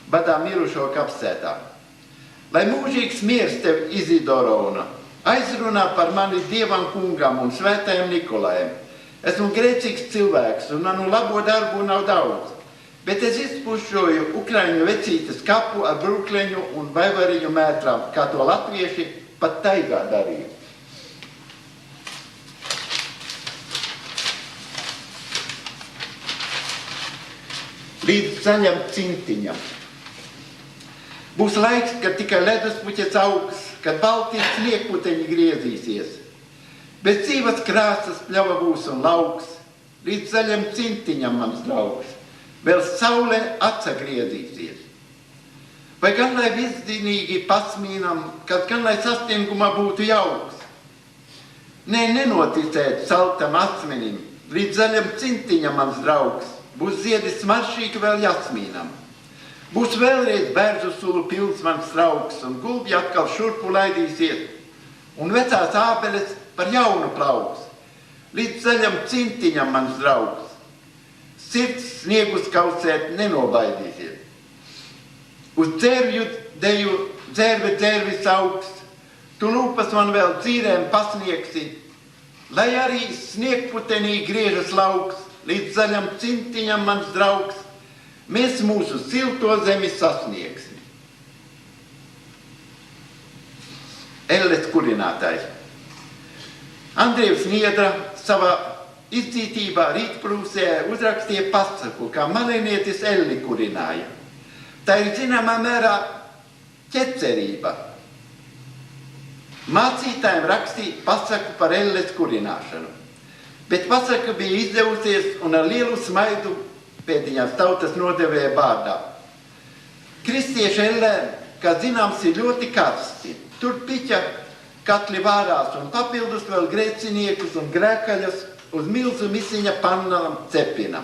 badā mirušo kapsētā. Lai mūžīgs miers tev, Izidorovna, aizrunā par mani Dievam kungam un svētajam Nikolajam. Esmu grēcīgs cilvēks un manu labo darbu nav daudz, bet es izpušoju ukraiņu vecītes kapu ar brūkleņu un vaivariņu mētrām, kā to latvieši pat taigā darīja. Līdz zaļam cintiņam. Būs laiks, kad tikai leduspuķes augs, kad balti sniegputeņi griezīsies. Bez dzīves krāsas pļava būs un lauks, līdz zaļam cintiņam, mans draugs, vēl saule atsagriezīsies. Vai gan lai viszinīgi pasmīnam, kad gan lai sastingumā būtu jauks? Nē, nenoticēt saltam asmenim, līdz zaļam cintiņam, mans draugs, būs ziedi smaršīgi vēl jasmīnam. Būs vēlreiz bērzu sulu pils mans trauks, un gulbi atkal šurpu laidīsies, un vecās ābeles par jaunu plauks. Līdz zaļam cintiņam, mans draugs, sirds sniegus kausēt nenobaidīsies. Uz dzērvju deju dzērvis augs, tu lūpas man vēl dzīrēm pasniegsi, lai arī sniegputenī griežas lauks, līdz zaļam cintiņam, mans draugs, mēs mūsu silto zemi sasniegsim. Elles kurinātājs. Andrievs Niedra savā izcītībā Rītprūsē uzrakstīja pasaku, kā malēnietis Elli kurināja. Tā ir zināmā mērā ķecerība. Mācītājiem rakstīja pasaku par Elles kurināšanu. Bet pasaka bija izdevusies un ar lielu smaidu pēdiņās tautas nodevēja bārdā. Kristieši Ellē, kā zināms, ir ļoti karsti. Tur piķa katli vārās un papildus vēl grēciniekus un grēkaļas uz milzu misiņa pannām cepina.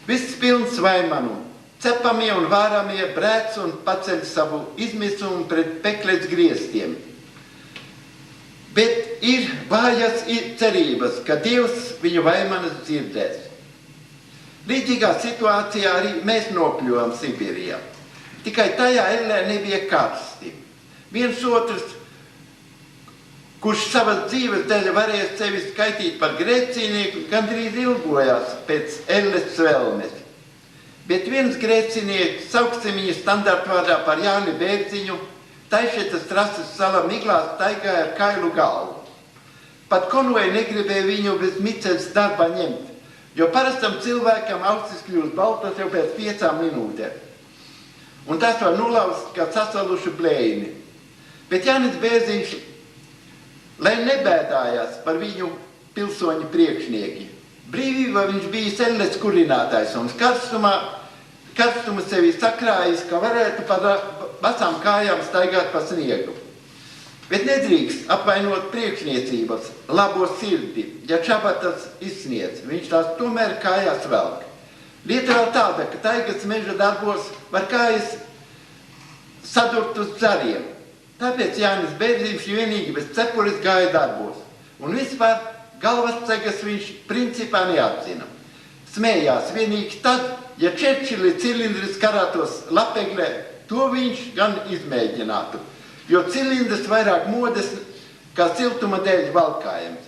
Viss pilns vaimanu, cepamie un vāramie brēc un paceļ savu izmisumu pret peklēs griestiem. Bet ir vājas cerības, ka Dievs viņu vaimanas dzirdēs. Līdzīgā situācijā arī mēs nokļuvām Sibīrijā. Tikai tajā Ellē nebija karsti. Viens otrs, kurš savas dzīves dēļ varēja sevi skaitīt par grēcinieku, gandrīz ilgojās pēc Elles vēlmes. Bet viens grēcinieks, sauksim viņu standartvārdā par Jāni Bērziņu, Taišetas trases salā miglā staigāja ar kailu galvu. Pat konvoji negribēja viņu bez Miceļas darbā ņemt. Jo parastam cilvēkam ausis kļūst baltas jau pēc 5 minūtēm. Un tas var nolauzt kā sasalušu blēni. Bet Jānis Bērziņš, lai nebēdājās par viņu pilsoņu priekšnieki, brīvībā viņš bija selles kurinātājs un karstumu sevi sakrājis, ka varētu par basām kājām staigāt pa sniegu. Bet nedrīkst apvainot priekšniecības, labo sirdi, ja čabatas izsniedz, viņš tās tomēr kājās velk. Lieta vēl tāda, ka taigas meža darbos var kājas sadurt uz zariem. Tāpēc Jānis Bērziņš vienīgi bez cepuris gāja darbos. Un vispār galvas cegas viņš principā neatzina. Smējās vienīgi tad, ja Čerčili cilindris karātos lapeglē, to viņš gan izmēģinātu, jo cilindrs vairāk modes kā siltuma dēļ valkājams.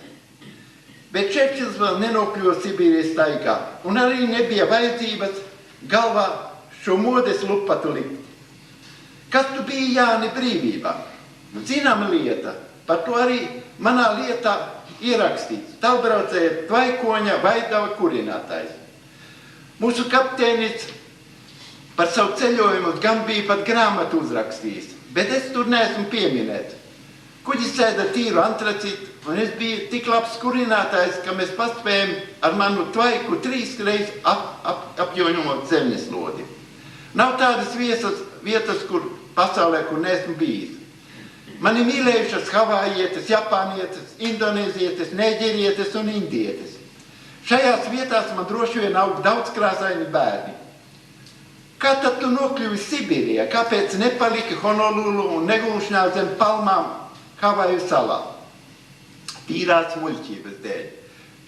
Bet Čerčils vēl nenokļuva Sibīrijas staigā, un arī nebija vajadzības galvā šo modes lupatu likt. Kas tu biji, Jāni, brīvībā? Zināma lieta, par to arī manā lietā ierakstīts. Tālbraucēja Tvaikoņa Vaidava kurinātājs. Mūsu kapteinis par savu ceļojumu gan bija pat grāmatu uzrakstījis, bet es tur neesmu pieminēts. Kuģis sēda tīru antracītu, un es biju tik labs kurinātājs, ka mēs paspējam ar manu Tvaiku 3 reizes apjoņot zemneslodi. Nav tādas vietas, kur pasaulē, kur neesmu bijis. Mani mīlējušas havājietes, japānietes, indonēzietes, neģerietes un indietes. Šajās vietās man droši vien aug daudzkrāsaini bērni. Kā tad tu nokļuvi Sibīrijā? Kāpēc nepaliki Honolulu un negulšņā zem palmām Havaju salā? Tīrās muļķības dēļ.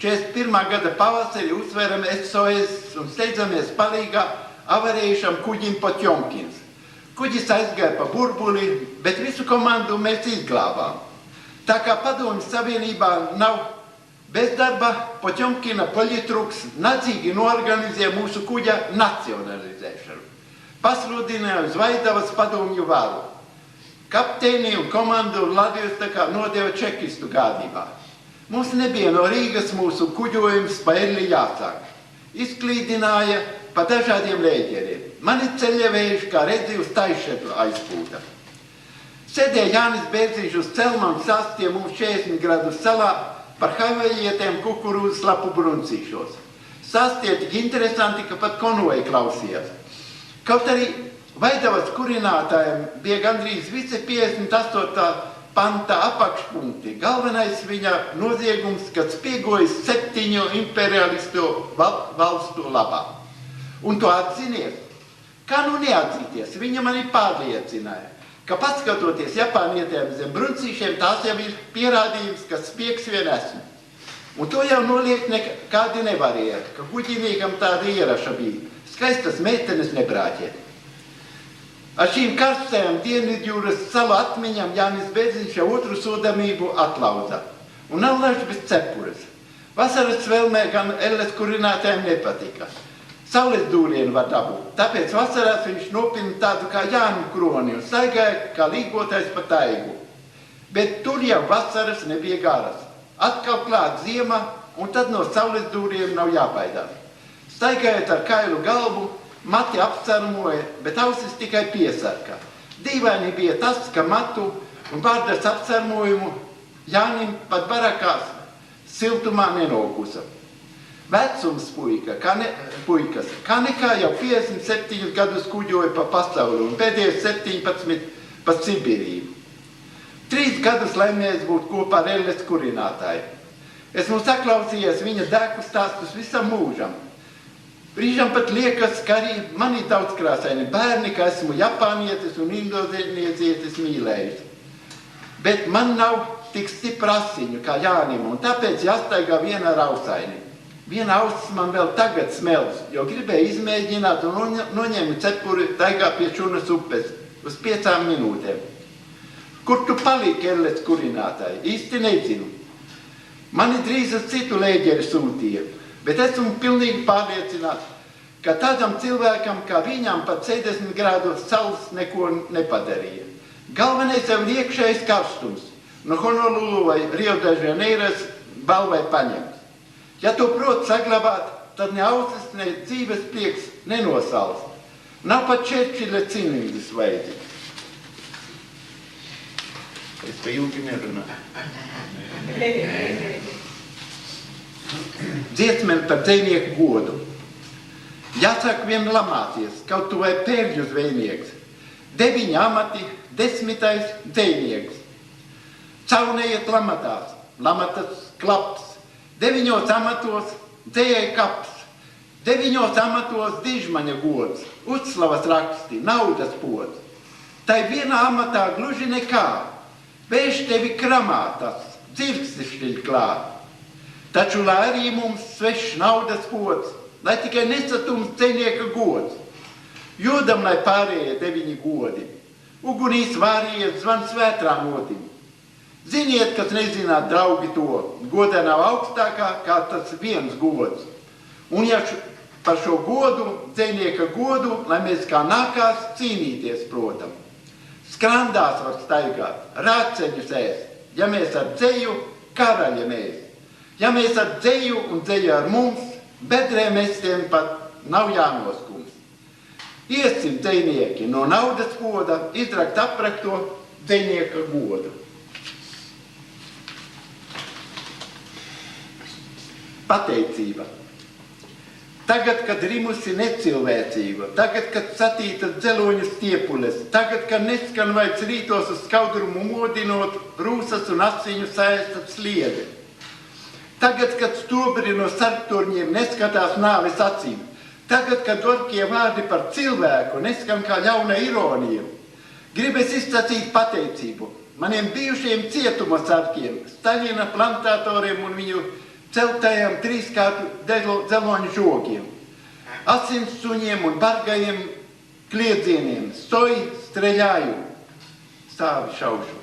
41. gada pavasarī uzsveram SOS un steidzamies palīgā avarējušam kuģim Potjomkins. Kuģis aizgāja pa burbuli, bet visu komandu mēs izglābām. Tā kā Padomju Savienībā nav bezdarba, Potjomkina poļitruks nadzīgi noorganizēja mūsu kuģa nacionalizēšanu. Pasludināja uz Vaidavas padomju varu. Kapteini un komandu Latvijas tā kā nodeva čekistu gādībā. Mums nebija no Rīgas mūsu kuģojums pa Erli jāsāk. Izklīdināja pa dažādiem lēģeriem. Mani ceļavējuši, kā redzi, uz Taišetru aizpūta. Sēdēja Jānis Bērziņš uz celma un sastie mums 40 gradu salā par havajietēm kukurūzas lapu bruncīšos. Sastie tik interesanti, ka pat konvoji klausījās. Kaut arī Vaidavas kurinātājiem bija gandrīz visi 58. panta apakšpunkti. Galvenais viņa noziegums, kad spiegojas 7 imperialistu valstu labā. Un to atzinies? Kā nu neatzīties? Viņa mani pārliecināja, ka paskatoties japānietēm zem bruncīšiem, tās jau ir pierādījums, ka spiegs vien esmu. Un to jau noliekt nekādi nevarēja, ka kuģinīkam tāda ieraša bija. Skaistas meitenes nebrāķēt. Ar šīm karstajām Dienvidjūras salu atmiņām Jānis Bērziņš jau otru sodamību atlauza. Un allaž bez cepures. Vasaras vēlmē gan elles kurinātājiem nepatika. Saules dūrienu var dabūt. Tāpēc vasarās viņš nopina tādu kā Jāņu kroni un staigāja kā līgotais pa taigu. Bet tur jau vasaras nebija garas. Atkal klāt ziema, un tad no saules dūrienu nav jābaidās. Staigājot ar kailu galvu, mati apsarmoja, bet ausis tikai piesarka. Dīvaini bija tas, ka matu un bārdas apsarmojumu Jānim pat barakās siltumā nenokusa. Vecums puikas, kā nekā jau 57 gadus kuģoja pa pasauli un pēdējos 17 pa Sibīriju. 3 gadus laimējies būt kopā ar elles kurinātāju. Esmu saklausījies viņa dēku stāstus visam mūžam. Brīžam pat liekas, ka arī mani daudzkrāsaini bērni, ka esmu japānietis un indonēzietis mīlējusi. Bet man nav tik stipra asiņu kā Jānim, un tāpēc jāstaigā viena rausaini. Viena auss man vēl tagad smelz, jo gribēju izmēģināt un noņēmu cepuri taigā pie Čunas upes uz 5 minūtēm. Kur tu paliki, elles kurinātāji? Īsti nezinu. Mani drīz uz citu lēģeri sūtīja, bet esmu pilnīgi pārliecināts, ka tādam cilvēkam kā viņam pat 70 grādos saules neko nepadarīja. Galvenais jau iekšējais karstums, no Honolulu vai Rio de Janeiras balvai paņemts. Ja to prot saglabāt, tad ne ausis, ne dzīves prieks nenosals. Nav pat Čerčila cienīgas vajadzīgas. Es pa ilgi nerunāju. Dziesmēm par dzejnieku godu. Jāsāk vien lamāties, kaut tu vai pērļu zvejnieks. 9 amati, 10. dzejnieks. Caunējiet lamatās, lamatas klaps. 9 amatos dzējai kaps. 9 amatos dižmaņa gods, uzslavas raksti, naudas pods. Tai vienā amatā gluži nekā. Vējš tevi kramā tas, dzirksti šķiļ klāt. Taču, lai arī mums svešs naudas pods, lai tikai nesatums dzejnieka gods. Jodam, lai pārējie 9 godi. Ugunīs vārījies zvans vētrā notim. Ziniet, kas nezināt, draugi, to. Godā nav augstākā, kā tas viens gods. Un ja par šo godu, dzejnieka godu, lai mēs kā nākās cīnīties, protam. Skrandās var staigāt, rāceņus ēst. Ja mēs ar dzeju, karaļa mēs. Ja mēs ar dzeju un dzeju ar mums, bedrē mestiem pat nav jānoskums. Iesim dzejnieki no naudas poda, izrakt aprakto dzejnieka godu. Pateicība. Tagad, kad rimusi necilvēcība, tagad, kad satītas dzeloņu stiepules, tagad, kad neskan vairs rītos uz skaudrumu modinot rūsas un asiņu saēstas sliedi. Tagad, kad stobri no sarktorņiem neskatās nāves acīm, tagad, kad orkie vārdi par cilvēku neskan kā ļauna ironija, gribas izsacīt pateicību maniem bijušajiem cietuma sarkiem, Staļina plantatoriem un viņu celtajiem 3-kārtu dzeloņu žogiem, asins suņiem un bargajiem kliedzieniem, stoj, streļāju, stāvi šaušu.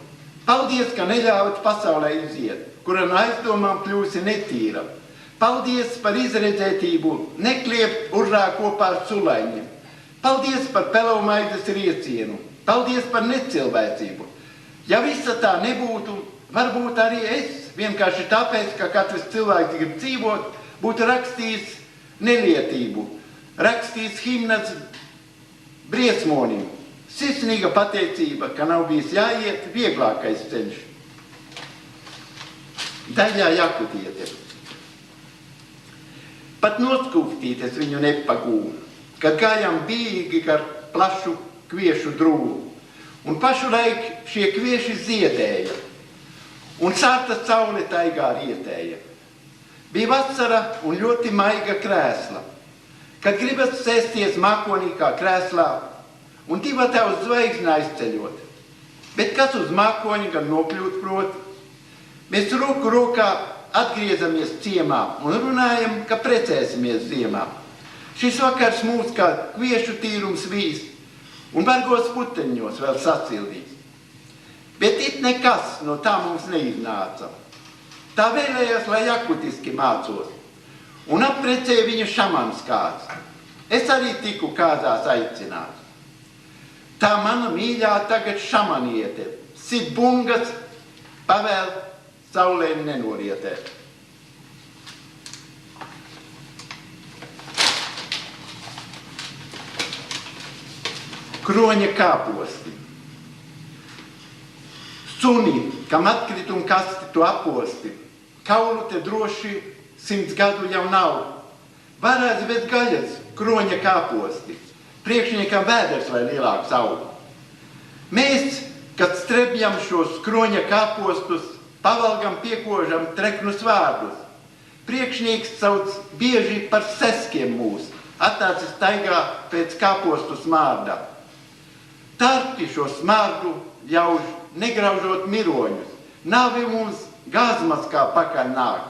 Paldies, ka neļāvat pasaulē iziet, kura no aizdomām kļūsi netīra. Paldies par izredzētību, nekliept urrā kopā ar sulaiņiem. Paldies par pelovmaizes riecienu. Paldies par necilvēcību. Ja visa tā nebūtu, varbūt arī es, vienkārši tāpēc, ka katrs cilvēks grib dzīvot, būtu rakstījis nelietību, rakstījis himnas briesmonim. Sirsnīga pateicība, ka nav bijis jāiet vieglākais ceļš. Daļā Jakutiete. Pat noskūptīties viņu nepagūna, kad gājām bīgi gar plašu kviešu drūlu. Un pašu laiku šie kvieši ziedēja. Un sārta saule taigā rietēja. Bija vasara un ļoti maiga krēsla. Kad gribas sēsties mākonīgā krēslā un divi tev zvaigzne aizceļot. Bet kas uz mākoņa gan nokļūt prot? Mēs roku rokā atgriezamies ciemā un runājam, ka precēsimies ziemā. Šis vakars mūs kā kviešu tīrums vīst un vargos puteņos vēl sacildīs. Bet it nekas no tā mums neiznāca. Tā vēlējās, lai jakutiski mācos. Un apprecēja viņa šamans kāds. Es arī tiku kādās aicināts. Tā mana mīļā tagad šamaniete. Sit bungas, pavēl saulēm nenorietēt. Kroņa kāposti. Suni, kam atkrituma kasti tu aposti, kaulu te droši 100 gadu jau nav. Varēs bez gaļas, kroņa kāposti, priekšniekam vēders vai lielāks aug. Mēs, kad strebjam šos kroņa kāpostus, pavalgam piekožam treknus vārdus. Priekšnieks sauc bieži par seskiem mūs, atnācis taigā pēc kāpostu smārda. Tarti šo smārdu ļauž, negraužot miroņus, nāvi mums gazmas kā pakaļ nāk.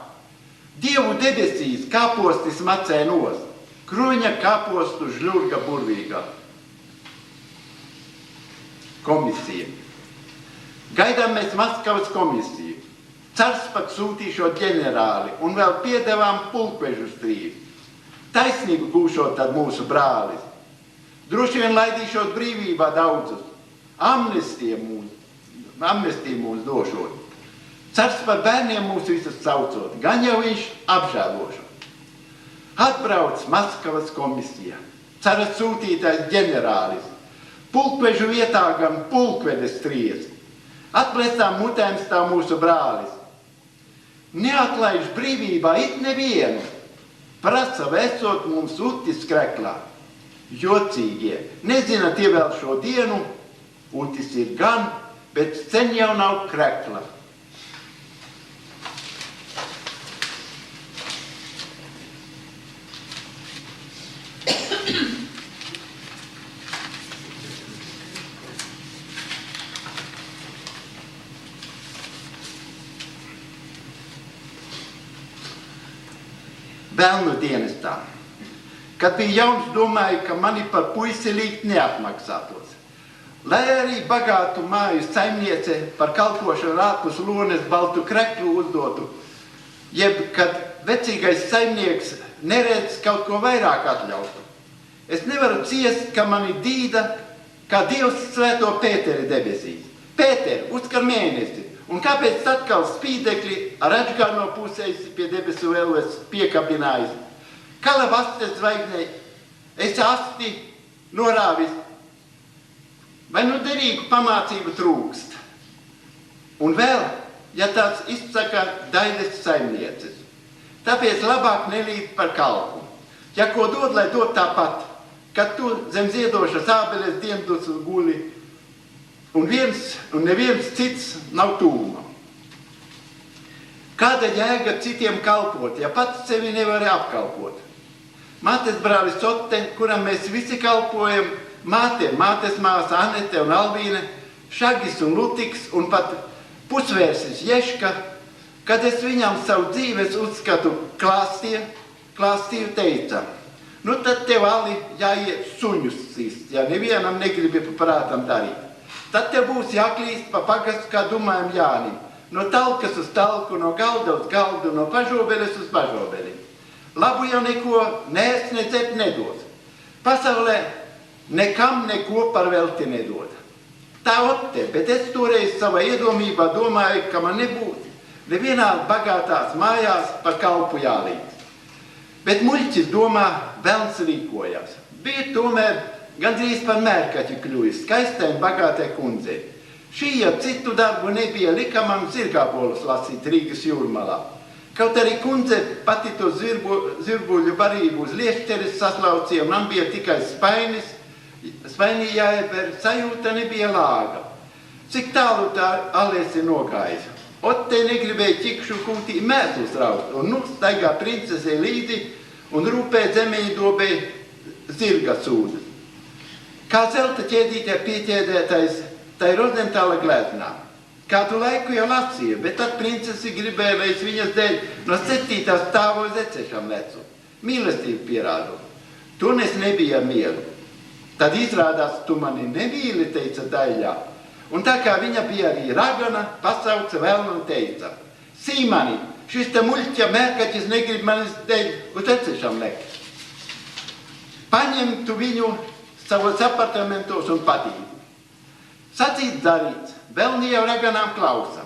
Dievu debesīs kāpostis macē nost, kroņa kāpostu žļurga burvīgā. Komisija. Gaidām mēs Maskavas komisiju. Cars pat sūtīšot ģenerāli un vēl piedevām pulkvežu strīdu. Taisnību gūšot tad mūsu brālis. Droši vien laidīšot brīvībā daudzus. Amnestiju mūs došot. Cars par bērniem mūs visus saucot, gan jau viņš apžēlošot. Atbrauc Maskavas komisija, caras sūtītais ģenerālis, pulkvežu vietā gan pulkvedes stries, atplēstām mutēm stāv mūsu brālis. Neatlaiž brīvībā it nevienu, prasa vēsot mums utis kreklā. Jocīgie, nezina tie vēl šo dienu, utis ir gan, bet sen jau nav krekla. Velnu dienestā. Kad bija jauns, domāju, ka mani par puisi līgt neapmaksātos. Lai arī bagātu māju saimniece par kalpošanu ārpus lones baltu kreklu uzdotu, jeb kad vecīgais saimnieks neredz kaut ko vairāk atļautu. Es nevaru ciest, ka mani dīda, kā Dievs svēto Pēteri debesīs. Pēter, uzkar mēnesi, un kāpēc atkal spīdekļi ar atžgārno pusēs pie debesu elles piekabinājis? Kala vastes zvaigznei, es asti norāvis, vai nu derīgu pamācību trūkst. Un vēl, ja tāds izsaka Daides saimnieces, tāpēc labāk nelīt par kalpu. Ja ko dod, lai dod tāpat, kad tu zem ziedošas ābeles diendus guli, un neviens cits nav tūma. Kāda jēga citiem kalpot, ja pats sevi nevar apkalpot? Mātes brālis Otte, kuram mēs visi kalpojam, mātes māsa Anete un Albīne, Šagis un Lutiks un pat pusvērsis Ješka, kad es viņam savu dzīves uzskatu klāstīju teica, nu tad tev Ali jāiet suņus sist, ja nevienam negribi pa prātam darīt. Tad tev būs jāklīst pa pagastu, kā dumājam Jānim, no talkas uz talku, no galda uz galdu, no pažobeles uz pažobeli. Labu jau neko neēst, ne dzert nedod. Pasaulē nekam neko par velti nedod. Tā Otte, bet es toreiz savā iedomībā domāju, ka man nebūtu nevienā bagātās mājās par kalpu jālīt. Bet muļķis domā, velns rīkojās. Bija tomēr gandrīz par mērkaķi kļuvis, skaistai un bagātai kundzei. Šī jau citu darbu nebija, lika man zirgābolus lasīt Rīgas jūrmalā. Kaut arī kundze pati to zirbuļu barību uz liešķeres saslaucīja, man bija tikai spainī jāieber, sajūta nebija lāga. Cik tālu tā Alēsi nogājis. Otte negribēja ķikšu kūtī mēslus raust, un nu staigā princesei līdzi un rūpē zemeņi dobē zirga sūdas. Kā zelta ķēdītē pieķēdētais tai Rozentāla gleznā. Kādu laiku jau lasīja, bet tad princesi gribēja, lai es viņas dēļ no 7. stāva uz ecešam lecu. Mīlestību pierādu. Tun es nebija mieru. Tad izrādās, tu mani nemīli, teica Daļā. Un tā kā viņa bija arī ragana, pasauca velnu un teica, Sīmani, šis te muļķa mērkaķis negrib manis dēļ uz ecešam lekt. Paņem tu viņu savos apartamentos un padīdi. Sacīts darīts, vēl jau raganām klausa.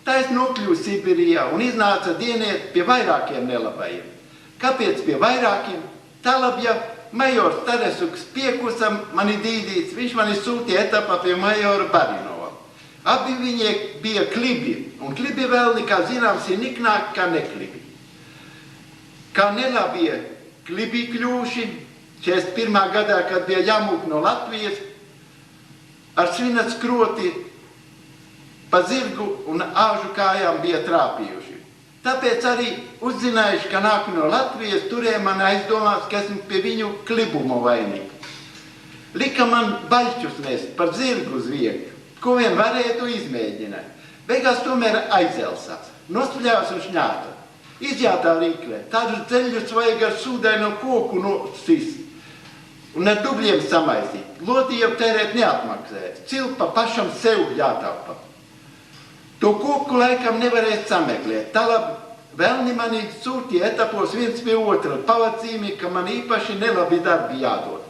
Tā es nokļuvu Sibirijā un iznāca dienēt pie vairākiem nelabajiem. Kāpēc pie vairākiem? Tā labja majors Taresuks piekusam mani dīdīts, viņš mani sūtīja etapā pie majora Barinova. Abi viņi bija klibi, un klibi vēl nekā zināms ir niknāk kā neklibi. Kā nelabie klibi kļūši, 41. gadā, kad bija jāmūk no Latvijas, ar svinas kroti pa zirgu un āžu kājām bija trāpījuši. Tāpēc arī uzzinājuši, ka nāk no Latvijas, turēja man aizdomās, ka esmu pie viņu klibumu vainīgi. Lika man baļķus nest par zirgu uz viegļu, ko vien varētu izmēģināt. Beigās tomēr aizelsās, nospļāvas un šņāta. Izjātā rīklē, tādus ceļus vajag ar sūdaino koku nosist un ar dubļiem samaisīt. Loti jau tērēt neatmaksājas, cilpa pašam sev jātaupa. To koku laikam nevarēs sameklēt. Tālāk velni mani sūtīja etapos viens pie otra, pavacījumi, ka man īpaši nelabi darbi jādod.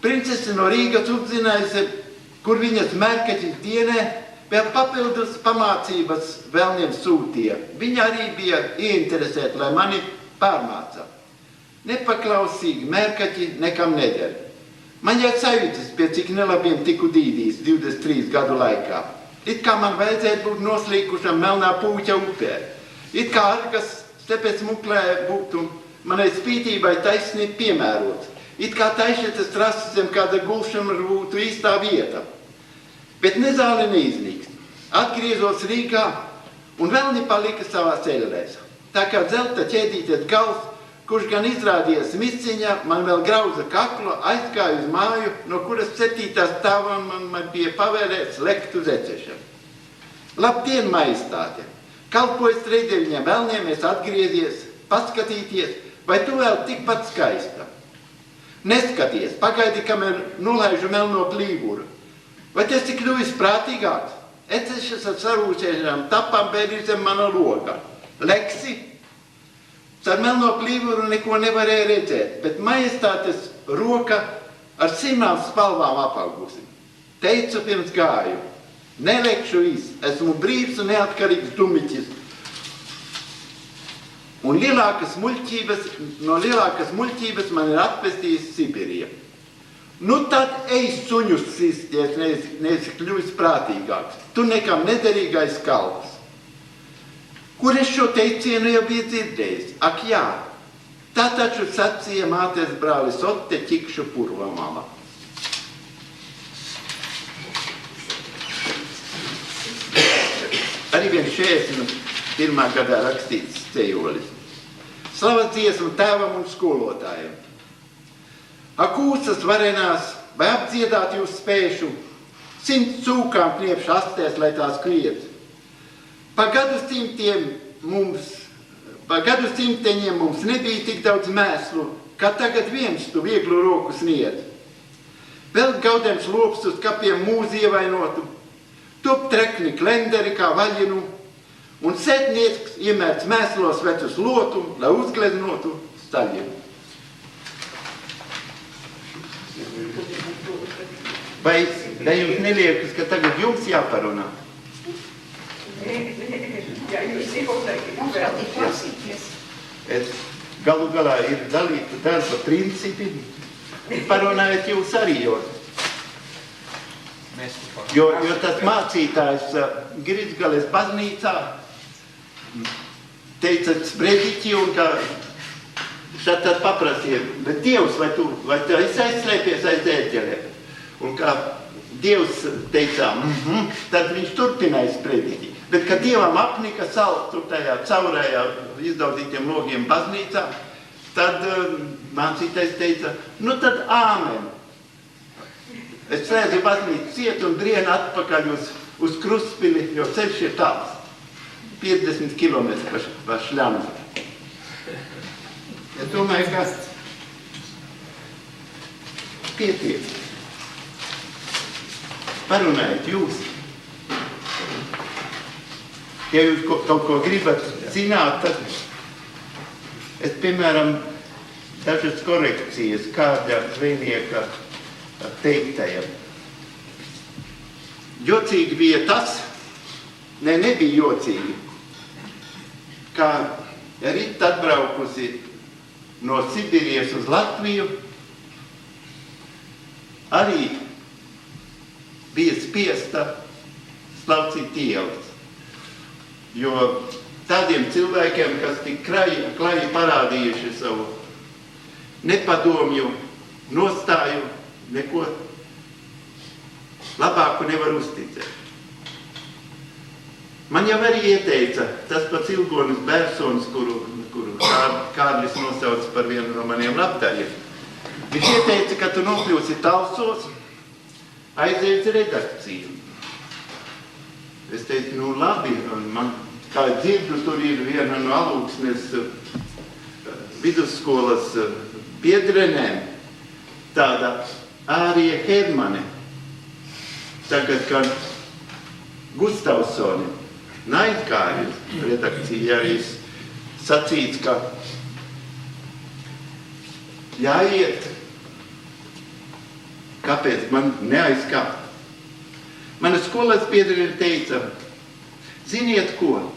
Princese no Rīgas uzzinājusi, kur viņas mērkaķis dienē, vēl papildus pamācības velniem sūtīja. Viņa arī bija ieinteresēta, lai mani pārmāca. Nepaklausīgi, mērkaķi nekam neder. Man jau sajūtas, pie cik nelabiem tiku dīdīs 23 gadu laikā. It kā man vajadzētu būt noslīkušam melnā pūķa upē. It kā argas stepes muklē būtu manai spītībai taisnīgi piemērots. It kā taišietas trases zem kāda gulšana būtu īstā vieta. Bet nezāle neiznīkst. Atgriezos Rīgā un vēl nepalika savā ceļrēs. Tā kā dzelta ķēdīties gals, kurš gan izrādījies misciņā, man vēl grauza kaklu, aizgāju uz māju, no kuras 7. stāvā man bija pavērēts lekt uz ecešanu. Labdien, majestāte! Kalpojas trejdeviņiem vēlniem es atgriezies, paskatīties, vai tu vēl tikpat skaista? Neskaties, pagaidi, kamēr nolaižu melno plīvuru. Vai tas tik kļuvis prātīgāks? Ecešas ar sarūšēšanām tapām bēdī zem mana loga. Leksi? Ar melno plīvuru neko nevarēja redzēt, bet majestātes roka ar simām spalvām apaugusi. Teicu pirms gāju, nelekšu esmu brīvs un neatkarīgs dumiķis. Un no lielākas muļķības man ir atpestījis Sibirija. Nu tad ej suņus sisties, neesi kļuvis prātīgāks. Tu nekam nederīgais kalps. Kur es šo teicienu jau biju dzirdējis? Ak jā, tā taču sacīja mātes brālis Otte Ķikšu purva mama. Arī vien 61. gadā rakstīts cejolis. Slavas dziesmu tēvam un skolotājiem. Ak ūsas varenās, vai apdziedāt jūs spēšu, 100 cūkām kniepšu astēs, lai tās kliedz. Pa gadu simteņiem mums nebija tik daudz mēslu, kā tagad viens tu vieglu roku sniedz. Vēl gaudēms lops uz kapiem mūzi ievainotu, top trekni klenderi kā vaļinu, un sētnieks iemērts mēslos vecus lotu, lai uzgleznotu staļinu. Vai jums neliekas, ka tagad jums jāparunā?
Ja jūs iepazīstāt, man vēl klausīties.
Galu galā ir dalīta darba principi. Parunājot jūs arī, jo tas mācītājs Grīdzgales baznīcā teica sprediķi un kā šad tad paprasīja, bet Dievs, vai tu esi aizslēpies aiz ēķelēm? Un kā Dievs teicā, tad viņš turpināja sprediķi. Bet, kad Dievam apnika saltu tajā caurējā izdauzītiem logiem baznīcā, tad mācītais teica, nu tad āmen. Es slēdzu baznīcu ciet un drienu atpakaļ uz Krustpili, jo ceļš ir tāls. 50 kilometri pa šļamu. Es domāju, ka pietiek. Parunājiet jūs. Ja jūs kaut ko gribat zināt, tad es, piemēram, dažas korekcijas kāda zvejnieka teiktajam. Jocīgi bija tas, nebija jocīgi, kā Rita atbraukusi no Sibirijas uz Latviju, arī bija spiesta slaucīt ielas. Jo tādiem cilvēkiem, kas tik klaji parādījuši savu nepadomju, nostāju, neko labāku nevar uzticēt. Man jau arī ieteica tas pats Ilgonis Bērsons, kuru Kārlis nosauc par vienu no maniem labdariem. Viņš ieteica, ka tu nokļūsi Talsos, aiziet redakciju. Es teicu, nu labi, man kā dzirdu, tur ir viena no Alūksnes vidusskolas biedrenēm, tāda Ārija Hermane, tagad kā Gustavsoni, Naidkāris redakcija arī sacīts, ka jāiet, kāpēc man neaizkāpt. Mana skolas biedrene teica, ziniet ko,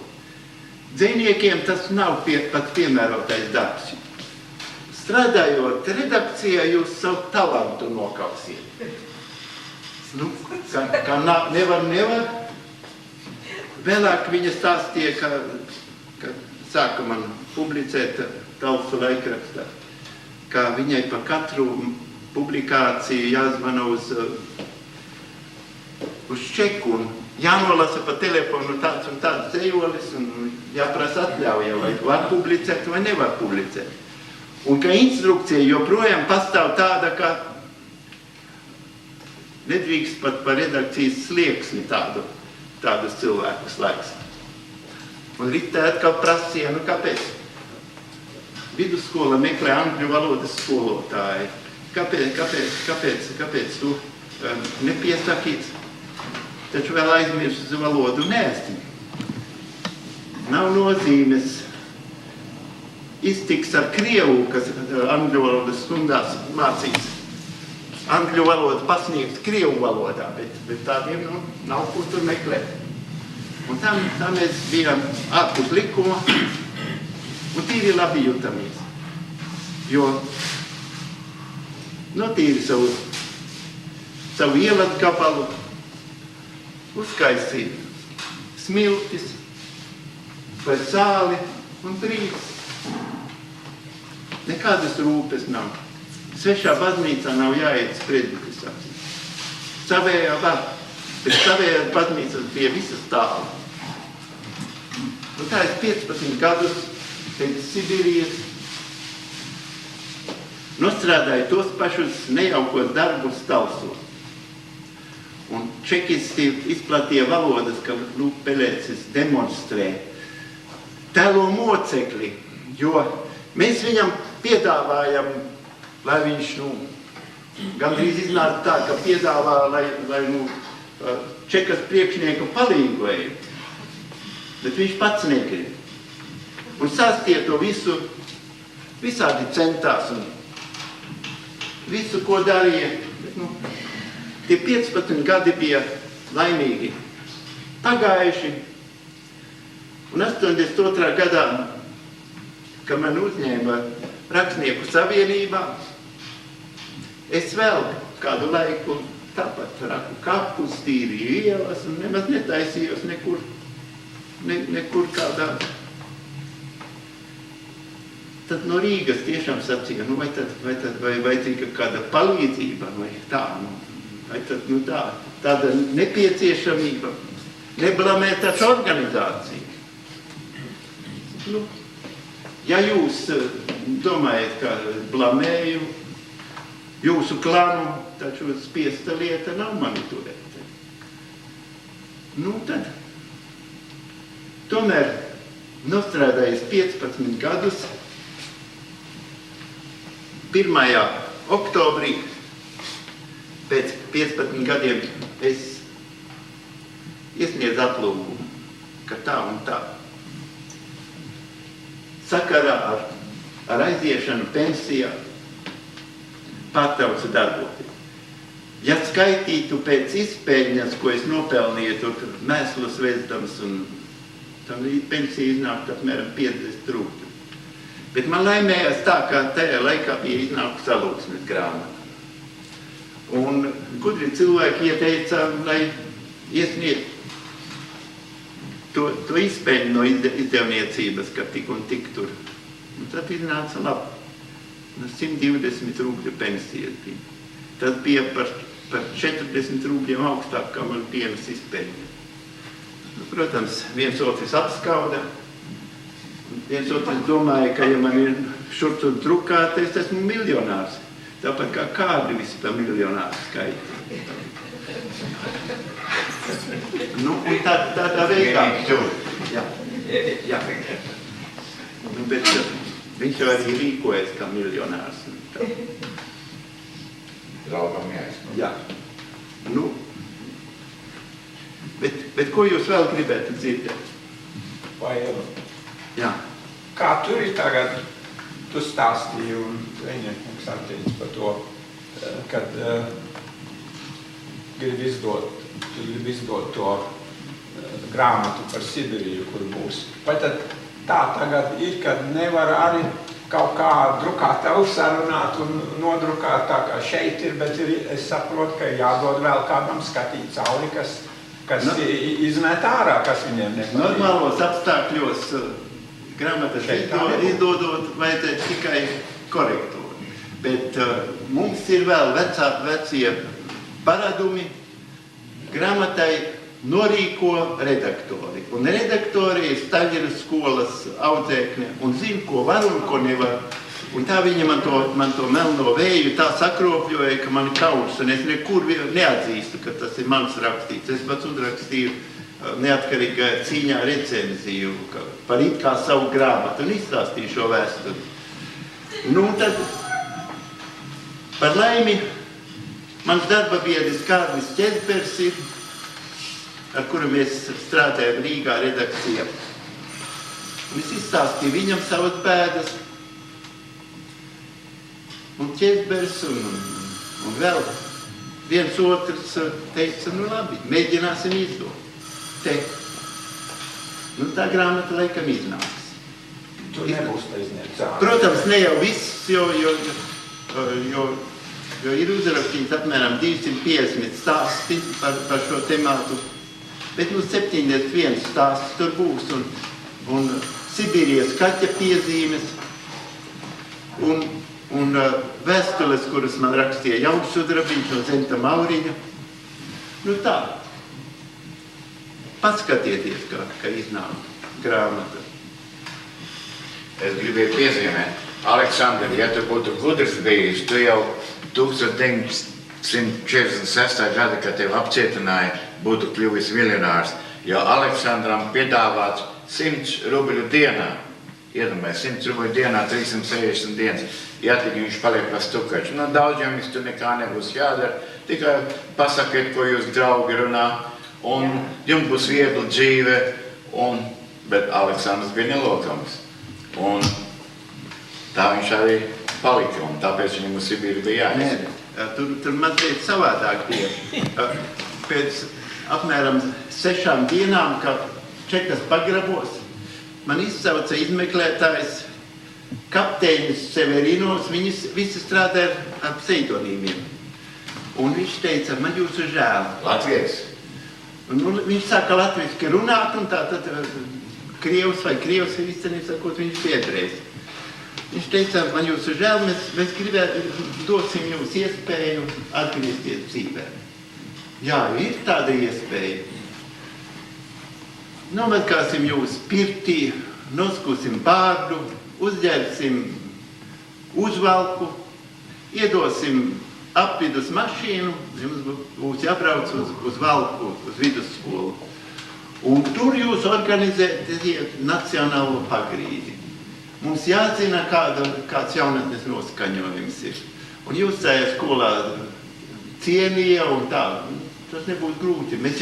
dzejniekiem tas nav pats piemērotais darbs. strādājot redakcijā, jūs savu talantu nokausiet. Nu, kā nevar. Vēlāk viņa stāstīja, ka sāka man publicēt Talsu laikrakstā, ka viņai pa katru publikāciju jāzvana uz čeku un jānolasa pa telefonu tāds un tāds dzējolis un jāprasa atļauja, vai var publicēt vai nevar publicēt. Un ka instrukcija joprojām pastāv tāda, ka nedrīkst pat par redakcijas slieksni tādu cilvēku slēgs. Un Rita atkal prasīja, nu kāpēc? Vidusskola meklē angļu valodas skolotāju. Kāpēc tu nepiesakīts? Taču vēl aizmirst uz valodu nēsti. Nav nozīmes iztiks ar Krievu, kas angļu valodas stundās mācīs. Angļu valodu pasniegt Krievu valodā, bet tādiem nav kur tur meklēt. Un tā mēs bijām ārpus likuma un tīri labi jūtamies. Jo notīri savu ielas gabalu, uzkaisīja smiltis, vai sāli un trīs. Nekādas rūpes nav. Svešā baznīcā nav jāiet sprediķis. Savējā var, bet savējā baznīcas bija visas tālu. Un tā es 15 gadus pēc Sibīrijas nostrādāju tos pašus nejaukos darbus Talsos. Un čekisti izplatīja valodas, ka Pelēcis demonstrē tēlo mocekli, jo mēs viņam piedāvājam, lai viņš, gandrīz iznāk tā, ka piedāvā, lai čekas priekšnieku palīgoja, bet viņš pats negrib. Un sastie to visu, visādi centās un visu, ko darīja. Bet, tie 15 gadi bija laimīgi pagājuši, un 82. gadā, kad man uzņēma rakstnieku savienībā, es vēl kādu laiku tāpat raku kapus, tīrīju ielas un nemaz netaisījos nekur kādā. Tad no Rīgas tiešām sacīja, vai vajadzīga kāda palīdzība, vai tā, vai tad, tāda nepieciešamība, neblamēt taču organizāciju. Ja jūs domājat, ka blamēju jūsu klanu, taču spiesta lieta nav mani turēt. Tad, tomēr nostrādājis 15 gadus, 1. oktobrī pēc 15 gadiem es iesniedzu atlūgumu, ka tā un tā. Sakarā ar aiziešanu pensijā pārtraucu darboties. Ja skaitītu pēc izpēļņas, ko es nopelnīju, tur mēslus vezdams, un tam pensija iznāktu apmēram 50 rūpju. Bet man laimējās tā, ka tajā laikā bija iznākusi Salūksnes grāmata. Un gudri cilvēki ieteica, lai iesniedz to izpēļņu no izdevniecības, ka tik un tik tur. Un tad iznāca labi. 120 rūpļu pensijas bija. Tas bija par 40 rūpļiem augstāk, kā man dienas izpēļņa. Protams, viens otrs apskauda. Viens otrs domāja, ka ja man ir šur tur drukāta, es esmu miljonārs. Tāpat kā kādi visi pa miljonāru skaiti. Un tādā veidā. Jā. Bet viņš jau arī rīkojas kā miljonārs.
Draugam jāizsmāk.
Jā. Bet ko jūs vēl gribētu dzirdēt?
Vai
Jā.
kā tur ir tagad, tu stāstīji un Reņēkungs atteicis par to, kad gribi izdot to grāmatu par Sibiriju, kur būs. Vai tad tā tagad ir, kad nevar arī kaut kā drukātavu sarunāt un nodrukāt tā, kā šeit ir, bet es saprotu, ka jādod vēl kādam skatīt cauri, kas izmet ārā, kas viņiem nepatīk.
Normālos apstākļos grāmatas izdodot vajadzētu tikai korektori. Bet mums ir vēl vecie paradumi. Grāmatai norīko redaktori. Un redaktori ir Staļera skolas audzēkņi un zina, ko var un ko nevar. Un tā viņa man to melno vēju tā sakropļoja, ka man kauns, un es nekur neatzīstu, ka tas ir mans rakstīts. Es pats uzrakstīju neatkarīgā cīņā recenziju par it kā savu grāmatu un izstāstīju šo vēsturi. Nu, tad par laimi mans darba biedris Kārlis Ķezbers ir, ar kuru mēs strādājam Rīgā redakcijā. Un es izstāstīju viņam savas bēdas. Un Ķezbers un vēl viens otrs teica, nu labi, mēģināsim izdot. Te. Nu tā grāmata laikam iznāks.
Tur nebūs tā izniegts ārā.
Protams, ne jau viss, jo ir uzrakstīts apmēram 250 stāsti par šo temātu, bet 71 stāsts tur būs, un Sibīrijas kaķa piezīmes, un vēstules, kuras man rakstīja Jauns Sudrabiņš un Zenta Mauriņa. Nu tā, paskatieties, kā iznāk grāmata.
Es gribēju piezīmēt, Aleksandr, ja tu būtu gudrs bijis, tu jau 1946. gada, kad tevi apcietināja, būtu kļuvis miljonārs, jo Aleksandram piedāvāts 100 rubļu dienā. Iedomājies, 100 rubļu dienā, 360 dienas. Ja tik viņš paliek pa stukaču. Nu, daudziem viss tur nekā nebūs jādara, tikai pasakiet, ko jūs draugi runā, un jums būs viegla dzīve, bet Aleksandrs bija nelokams. Un tā viņš arī palika, un tāpēc viņam uz Sibīri bija jāiet.
Tur mazliet savādāk bija. Pēc apmēram 6 dienām, kā Čekas pagrabos, man izsauca izmeklētājs kapteinis Severinos, viņi visi strādā ar pseidonīmiem. Un viņš teica, man jūsu žēl.
Latvijas?
Un viņš sāka latviski runāt, un tātad krievs, īstenībā sakot, viņš piedrēs. Viņš teica, man jūsu žēl, mēs dosim jums iespēju atgriezties dzīvē. Jā, ir tāda iespēja. Nomatkāsim jūs pirtī, noskūsim bārdu, uzģērsim uzvalku, iedosim apvidus mašīnu, jums būs jābrauc uz valku, uz vidusskolu. Un tur jūs organizēsiet nacionālo pagrīdi. Mums jāzina, kāds jaunatnes noskaņojums ir. Un jūs tajā skolā cienīja un tā. Tas nebūs grūti. Mēs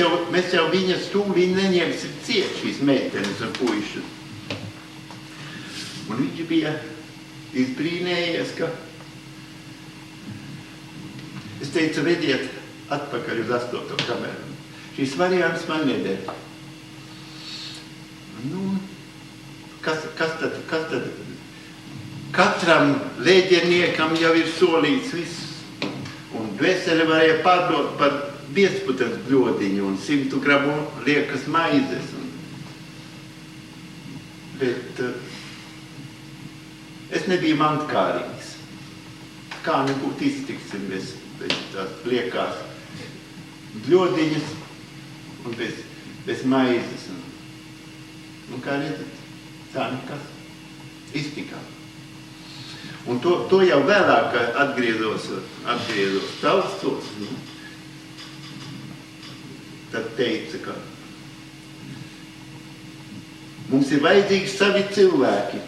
jau viņas tūlīt neņemsim ciet šīs meitenes un puišas. Un viņš bija izbrīnējies, ka es teicu, vediet atpakaļ uz 8. kameru. Šīs variants man neder. Nu, kas tad? Katram lēģerniekam jau ir solīts viss. Un dvēseli varēja pārdot par 15 bļodiņu un 100 gramu liekas maizes. Bet es nebiju mantkārīgs. Kā nebūtu iztiksim bez tās liekās bļodiņas un bez maizes. Un kā redzat, tā nekas iztikām. Un to jau vēlāk atgriezos taustos, tad teica, ka mums ir vajadzīgi savi cilvēki.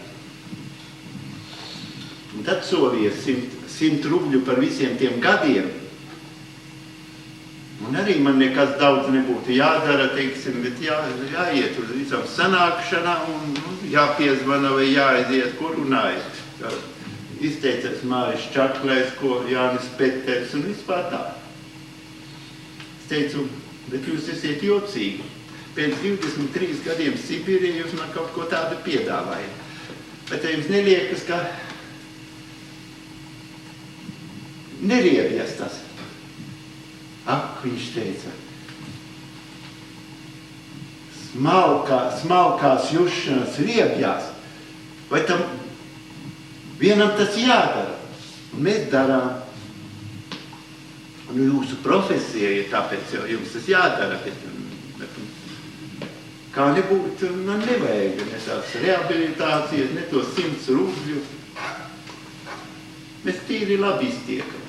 Un tad solījies 100 rubļu par visiem tiem gadiem. Un arī man nekas daudz nebūtu jādara, teiksim, bet jāiet uz visam sanākšanām un jāpiezvana vai jāaiziet, ko runājas. Izteicās Māris Čaklais, ko Jānis Peters un vispār tā. Es teicu, bet jūs esiet jocīgi. Pēc 23 gadiem Sibīrijā jūs man kaut ko tādu piedāvājat. Bet jums neliekas, ka neriebies tas. Ak, viņš teica, smalkās jušanas riebjās. Vai tam vienam tas jādara? Un mēs darām. Un jūsu profesija ir tāpēc, jo jums tas jādara, bet kā nebūtu, man nevajag ne tās rehabilitācijas, ne to 100 rubļu. Mēs tīri labi iztiekam.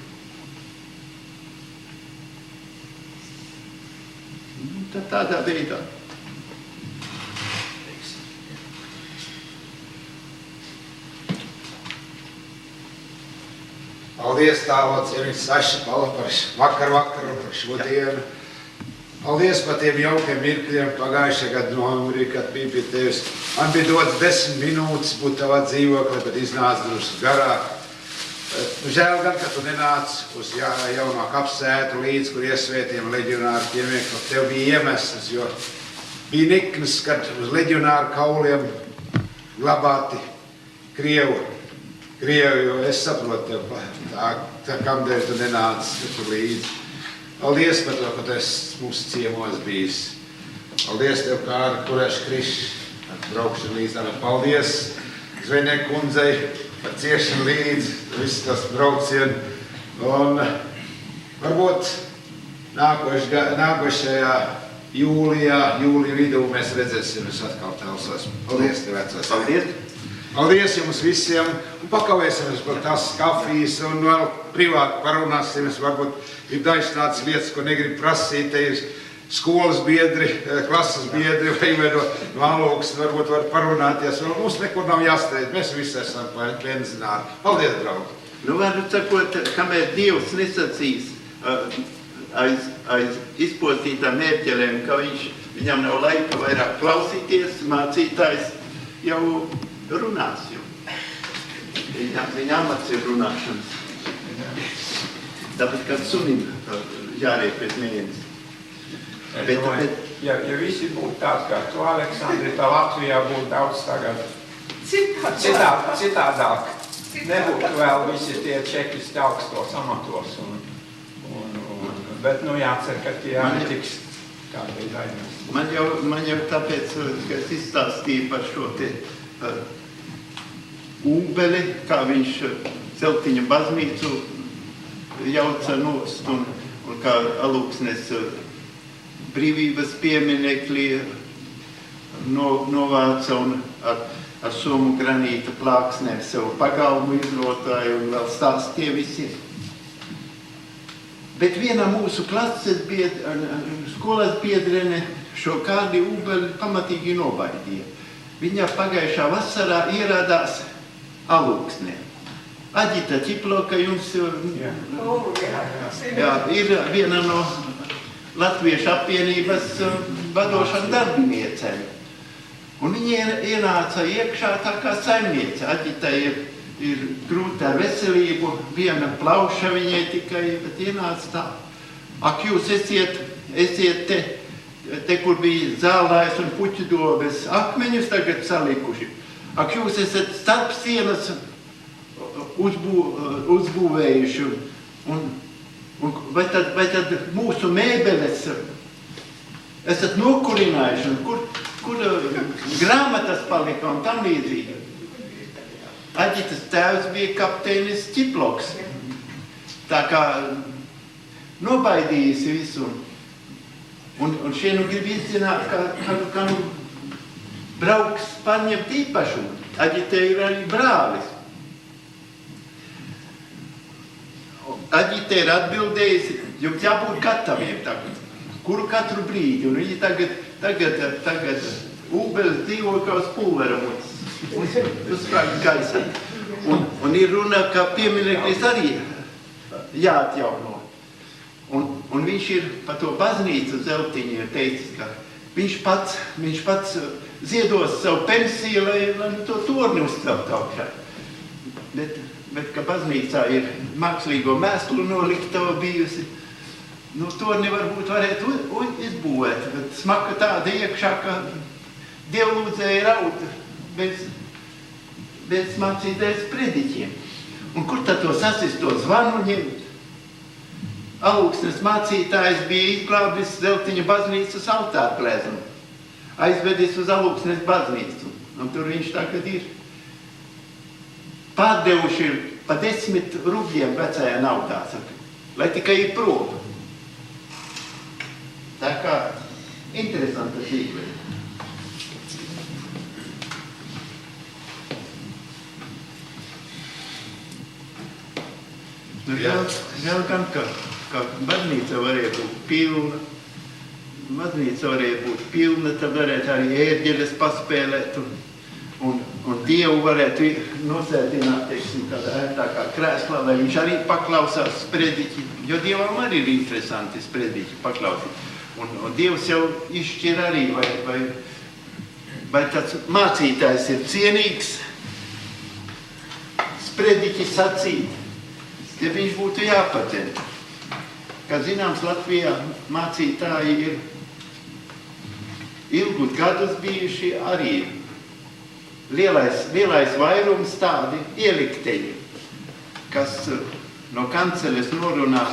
Tad tādā veidā.
Paldies, tālāk, cienīts Saša, par vakaru un par šodienu. Paldies par tiem jaukiem mirkļiem pagājušajā gadu novembrī, kad bija pie tevis. Man bija dots 10 minūtes būt tavā dzīvoklī, bet iznāca drusku garāk. Žēl gan, ka tu nenāc uz jaunāku apsētu līdz, kur iesvētiem leģionāru piemieku. Tev bija iemesls, jo bija niknas, kad uz leģionāru kauliem glabāti Krievu, jo es saprotu tev, tā kamdēļ tu nenāci tur līdzi. Paldies par to, ka tu esi mūsu ciemos bijis. Paldies tev, Kāra Kureš Krišs, ar braukšanu līdz tam. Paldies Zvejnieku kundzei par ciešanu līdzi, viss tas braucienu. Un varbūt nākošajā jūlijā vidū mēs redzēsim, es atkal tavs. Paldies tev, vecās.
Paldies!
Paldies jums visiem, un pakavēsimies par tās kafijas, un vēl privāti parunāsimies, varbūt ir dažas tādas lietas, ko negribu prasīt, te ir skolas biedri, klases biedri, vai no Alūkas varbūt var parunāties, un mums nekur nav jāsteidz, mēs visi esam penzināri. Paldies, draugi!
Nu, varu sakot, kamēr Dievs nesacīs aiz izpostītām mērķelēm, ka viņam nav laika vairāk klausīties, mācītājs jau runās jau. Viņa amats ir runāšanas. Tāpēc, kad sunim jāriet pēc mēnesi.
Ja visi būtu tāds kā tu, Aleksandri, tā Latvijā būtu daudz tagad citādāk. Nebūtu vēl visi tie čekisti augstos amatos. Bet, jācer, ka tie arī tiks kādai daļas.
Man jau tāpēc, ka es izstāstīju par šo te Ūbeli, kā viņš Celtiņa baznīcu jauca nost un kā Alūksnes brīvības pieminekļi novāca un ar somu granīta plāksnē sev pagalmu izrotāju un vēl stāstīja visi. Bet viena mūsu klases skolas biedrene šo kādi Ūbeli pamatīgi nobaidīja. Viņa pagājušā vasarā ierādās Alūksnē. Aģita Ķiploka jums ir viena no Latviešu apvienības vadošām darbiniecēm. Un viņa ienāca iekšā tā kā saimniece. Aģita ir grūta ar veselību, viena plauša viņai tikai, bet ienāca tā. Ak, jūs esiet te, kur bija zālājs un puķu dobes, akmeņus tagad salikuši. Ak, jūs esat starp sienas uzbūvējuši, vai tad mūsu mēbeles esat nokurinājuši, un kur grāmatas palika un tam līdzīgi. Aģitas tēvs bija kapteinis Ķiploks, tā kā nobaidījis visu. Un šie grib izzināt, ka brauks paņemt īpašumu. Aģitē ir arī brālis. Aģitē ir atbildējusi, jums jābūt gataviem tagad, katru brīdi. Un viņi tagad Ūbelis dzīvo kā uz pulvera uzsprāgt gaisā. Un ir runa, ka piemineklis arī jāatjauno. Un viņš ir par to baznīcu Zeltiņu teicis, ka viņš pats ziedos savu pensiju, lai to torni uzcelt augšā. Bet ka baznīcā ir mākslīgo mēslu noliktava bijusi, torni varbūt varētu izbūvēt, bet smaka tāda iekšā, ka dievlūdzēja raud bez mācītājs prediķiem. Un kur tad to sasist to zvanu ņemt? Alūksnes mācītājs bija izglābis Zeltiņa baznīcas altārgleznu. Aizvedis uz Alūksnes baznīcu. Un tur viņš tagad ir. Pārdevuši pa 10 rubļiem vecajā naudā, saka, lai tikai ir prom. Tā kā interesanta dzīve. Nu, vēl gan, ka baznīca varēja būt pilna. Baznīca varēja būt pilna, tad varētu arī ērģeles paspēlēt un Dievu varētu nosēdināt, teiksim, tādā ērtākā krēslā, lai viņš arī paklausās sprediķi, jo Dievam arī ir interesanti sprediķi paklausīt. Un Dievs jau izšķir arī, vai tāds mācītājs ir cienīgs sprediķi sacīt, ja viņš būtu jāpatena. Kā zināms, Latvijā mācītāji ir ilgus gadus bijuši arī lielais vairums tādi ielikteļi, kas no kanceles norunā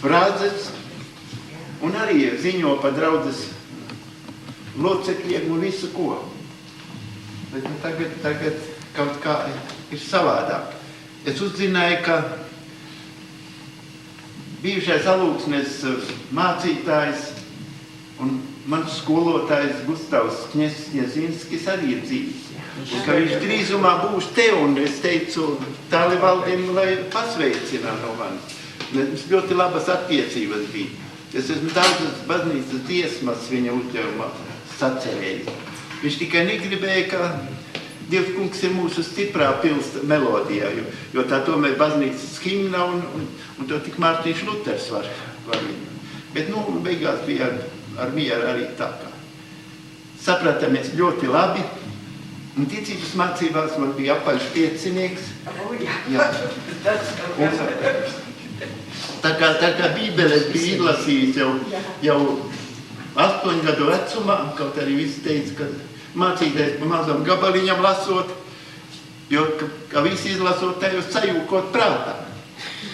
frāzes un arī ziņo par draudzes locekļiem un visu ko. Bet tagad kaut kā ir savādāk. Es uzzināju, ka bijušais Alūksnes mācītājs un mans skolotājs Gustavs Kņezinskis arī ir dzīves. Un ka viņš drīzumā būs te, un es teicu Tālivaldim, lai pasveicina no manis. Mums ļoti labas attiecības bija. Es esmu daudzas baznīcas dziesmas viņa uzdevumā sacerējis. Viņš tikai negribēja, ka Dievs kungs ir mūsu stiprā pilsta melodijā, jo tā tomēr baznīcas himna un to tik Mārtiņš Luters var viņu. Bet, beigās bija ar mieru arī tā kā. Sapratamies ļoti labi, un ticības mācībās man bija apaļš piecinieks. Jā. Tā kā Bībeles bija izlasījis jau 8 gadu vecumā, kaut arī visi teica, ka mācīties pa mazam gabaliņam lasot, jo, ka visi izlasot tevi sajūkot prātā.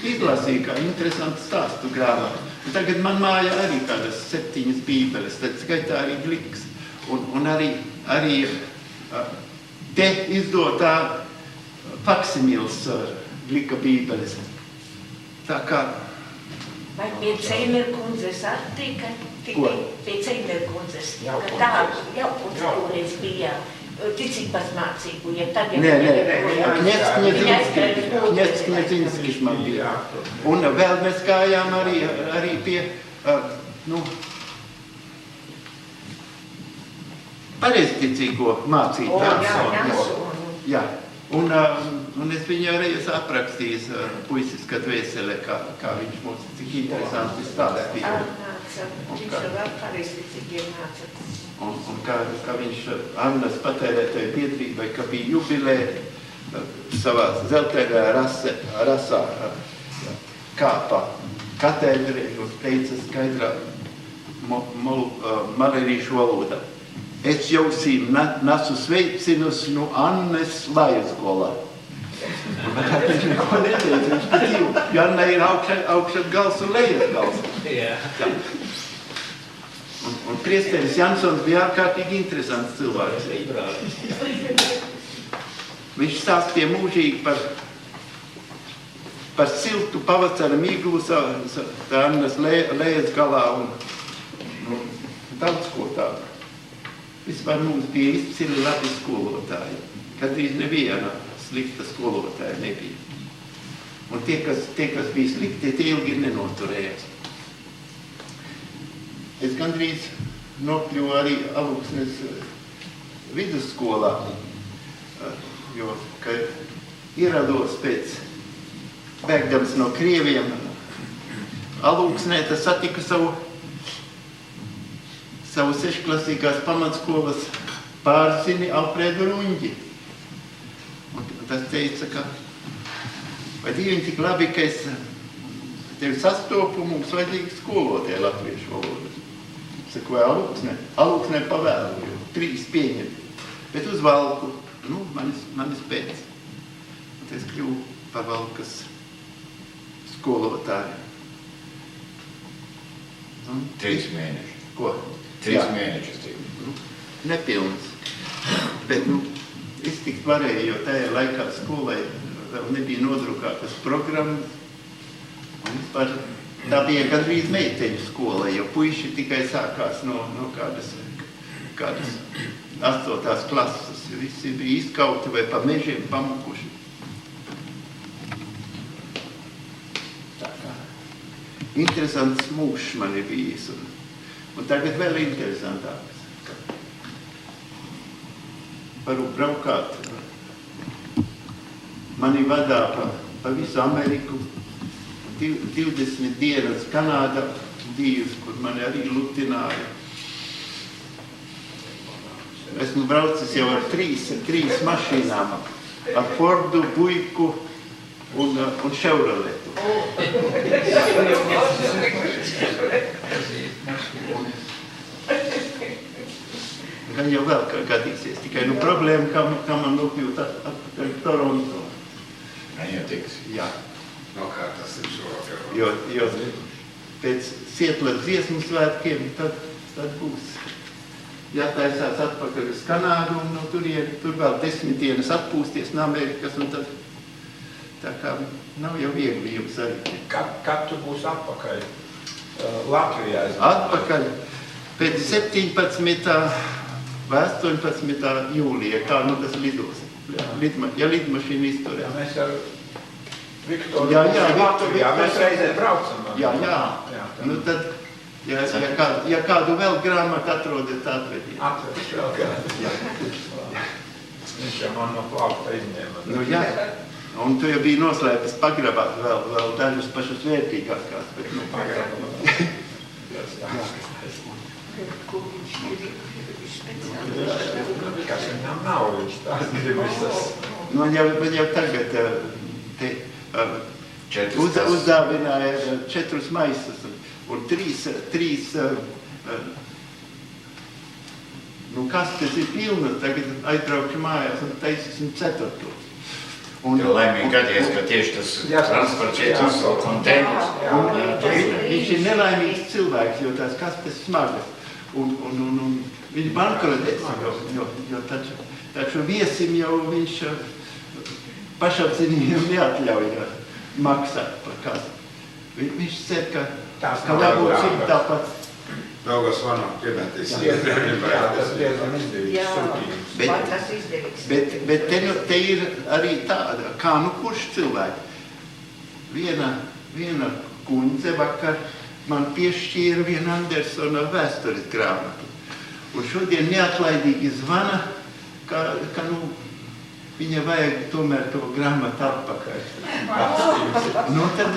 Izlasīja kā interesantu stāstu grāmatu. Un tagad man māja arī kādas 7 bībeles, tad skaitā arī Gliks. Un arī te izdotā faksimils Glika bībeles. Tā kā...
Vai pie Ceimera kundzes attika?
Ko?
Pie Ceimera kundzes, ka tā jau toreiz bija ticības mācību, ja tagad...
Nē, Kņezinskis man bija. Un vēl mēs gājām arī pie, pareizticīgo mācītāju. Jā. Un es viņu arī esmu aprakstījis puisis, kad vēselē, kā viņš mums cik interesanti stāstīja.
Viņš vēl pareizticīgiem māca.
Un kā viņš Annas patērētāju biedrībai, ka bija jubilē savā zeltainā rasā kāpa katedrē un teica skaidrā malerīšu valodā. Es jausim nasu sveicinus no Annes Lajaskolā. Viņš neko neteica, viņš ticību, jo Anna ir augšat gals un lejas gals. Un priesteris Jansons bija ārkārtīgi interesants cilvēks. Viņš stāstīja mūžīgi par siltu pavasara miglu tā Annas lejas galā un daudz ko tādu. Vispār mums bija izcili labi skolotāji. Kadrīz neviena slikta skolotāja nebija. Un tie, kas bija slikti, tie ilgi nenoturējās. Es gandrīz nokļuvu arī Alūksnes vidusskolā, jo, kad ierados pēc bēgdams no Krieviem, Alūksnē, tas satika savu sešklasīgās pamatskolas pārzini Alfredu Ruņģi. Un tas teica, ka vai Dieviņ tik labi, ka es tevi sastopu, mums vajadzīgi skolotie latviešu valodas. Saku, vai Alūksnē pavēlu, jo 3 pieņem. Bet uz Valku, manis pēc. Un es kļuvu par Valkas skolotāju.
3 mēneši.
Ko?
3 mēnešus tik.
Nepilns. Bet, iztikt varēja, jo tajā laikā skolai vēl nebija nodrukātas programmas. Un vispār tā bija gandrīz meiteņu skola, jo puiši tikai sākās no kādas 8. klases. Visi bija izkauti vai pa mežiem pamukuši. Tā kā interesants mūžs man ir bijis. Un tagad vēl interesantāks. Varu braukāt. Mani vadā pa visu Ameriku. 20 dienas Kanādā bijis, kur mani arī lutināja. Esmu braucis jau ar 3 mašīnām. Ar Fordu, Buiku un Chevroletu. Gan jau vēl kā gadīsies. Tikai problēma, kā man nokļūt atpakaļ Toronto.
Netiks.
Jā.
Kā tas ir šovakar?
Jo pēc Sietlas dziesmu svētkiem tad būs jātaisās atpakaļ uz Kanādu un tur vēl 10 dienas atpūsties no Amerikas un tad tā kā nav jau viegli jums arī.
Kad tu būs atpakaļ Latvijā?
Atpakaļ pēc 17. vai 18. jūlija, kā tas lidos. Ja lidmašīna izturēs.
Mēs ar Viktoru
Jā,
Latvijā, mēs reizē braucam.
Jā. Tad, ja kādu vēl grāmatu atrodat, atvediet.
Atvedis vēl kādu. Viņš jau man no plaukta izņēma.
Jā. Un tu jau biji noslēpis pagrabāt vēl dažas pašas vērtīgākās. Bet,
Pagrabāt. Kas viņam nav, viņš tās grib visas.
Man jau tagad uzdāvināja 4 maisus un 3 kastes ir pilnas, tagad aizbraukšu mājās un taisīsim 4.
Tev laimīgi gadījies, ka tieši tas transports uzsaukt konteiners.
Viņš ir nelaimīgs cilvēks, jo tās kastes smagas. Un viņš bankrotēs, jo taču viesim jau viņš pašapzinījumiem neatļauj maksāt par kastu. Viņš cer, ka varbūt šim tāpat.
Daugās vanām piemetīs.
Jā, tas diezgan izdevīgs.
Bet te ir arī tāda, kā kurš cilvēks. Viena kundze vakar man piešķīra vienu Andersona vēstures grāmatu. Un šodien neatlaidīgi zvana, ka viņa vajag tomēr to grāmatu atpakaļ. Tad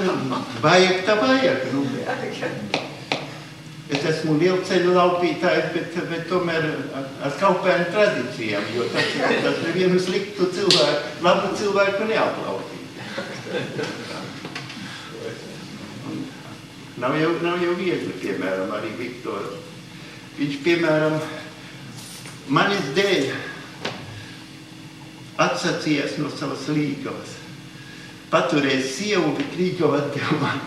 vajag. Es esmu lielceļu laupītājs, bet tomēr ar kaupēnu tradīcijām, jo tas nevienu sliktu cilvēku, labu cilvēku neaplaupīt. Nav jau viegli, piemēram, arī Viktoru. Viņš, piemēram, manis dēļ atsacījās no savas līgavas. Paturēja sievu, bet līgavu atdeva man.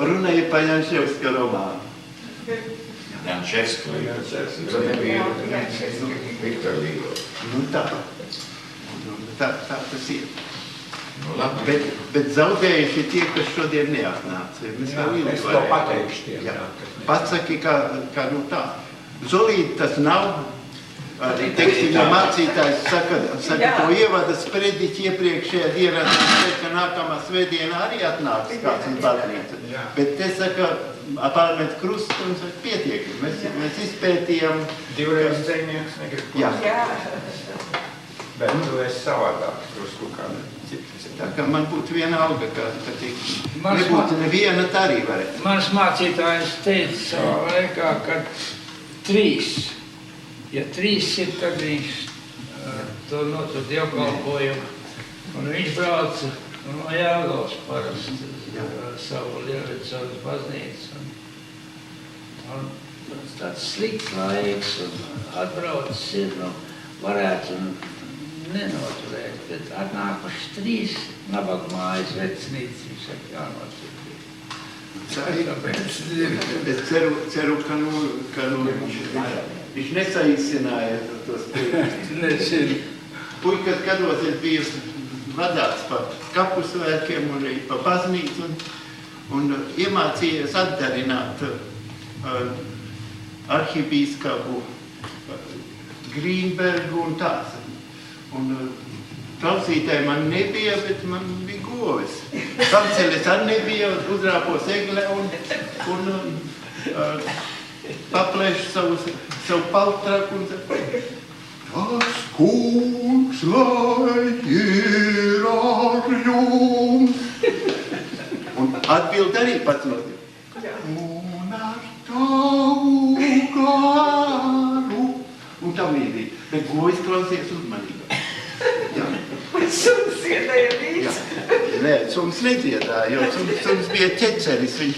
Runāja pa Janševska romānu.
Janševska nebija Viktora Līgava.
Tā tas ir. Bet zaudējuši tie, kas šodien neatnāca.
Es to pateikšu tiem.
Patsaki, kā tā. Zolīti tas nav. Arī, teiksim, ja mācītājs saka to ievadas prediķi iepriekšējā dienā, ka nākamā svētdienā arī atnāks kāds un baznīca. Bet te saka, pārmet krustu un saka, pietiek. Mēs izpētījām.
Divreiz dzejnieks negrib krustu.
Jā.
Bet tu esi savādāk krustu kā citi.
Tā kā man būtu viena alga, ka nebūtu neviena, tā arī varētu.
Mans mācītājs teica savā laikā, ka 3. Ja 3 ir, tad viņš to notur dievkalpojumu. Un viņš brauca no Jāgavas parasti savu Lielvicavas baznīcu. Un tāds slikts laiks un atbraucis ir, varētu nenoturēt. Tad atnākuši 3 nabaga mājas vecinītes, viņš saka, jānotur.
Es ceru, ka viņš nesaīsināja tos priekšus.
Nezinu.
Puikas gados es biju vadāts pa kapusvēkiem un arī pa baznīcu un iemācījies atdarināt arhibīskapu Grīnbergu un tās. Un klausītāji man nebija, bet man bija govis. Kanceles arī nebija, uzrāpos egle un paplēš savu paltraku un tas kungs, lai ir ar jums. Un atbild arī pats notiek. Un ar tavu garu. Un tam līdzīgi. Bet govis klausies uzmanīgi. Jā.
Suns dziedāja līdzi.
Jā. Nē, suns nedziedāja, jo suns bija ķeceris. Viņš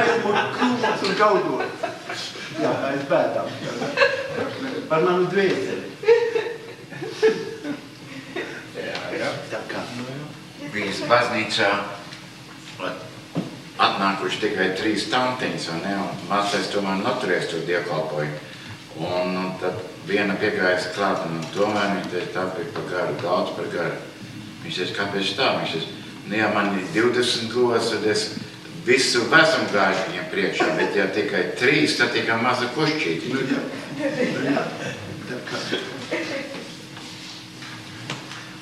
aizmūra krūmos un gaudot. Jā, aiz bēdām. Par manu dvēseli. Tā kā.
Bijis baznīcā, atnākuši tikai 3 tantiņas, vai ne? Un mācais tomēr noturēs to dievkalpojumu. Un tad viena piegājas klāt, un tomēr viņa teica, tā bija par garu, daudz par garu. Viņš teica, kāpēc tā? Viņš teica, ja man ir 20 godas, tad es visu vecumu gājuši viņam priekšā, bet ja tikai 3, tad tikai maza košķīti.
Nu, jā. Tā kā.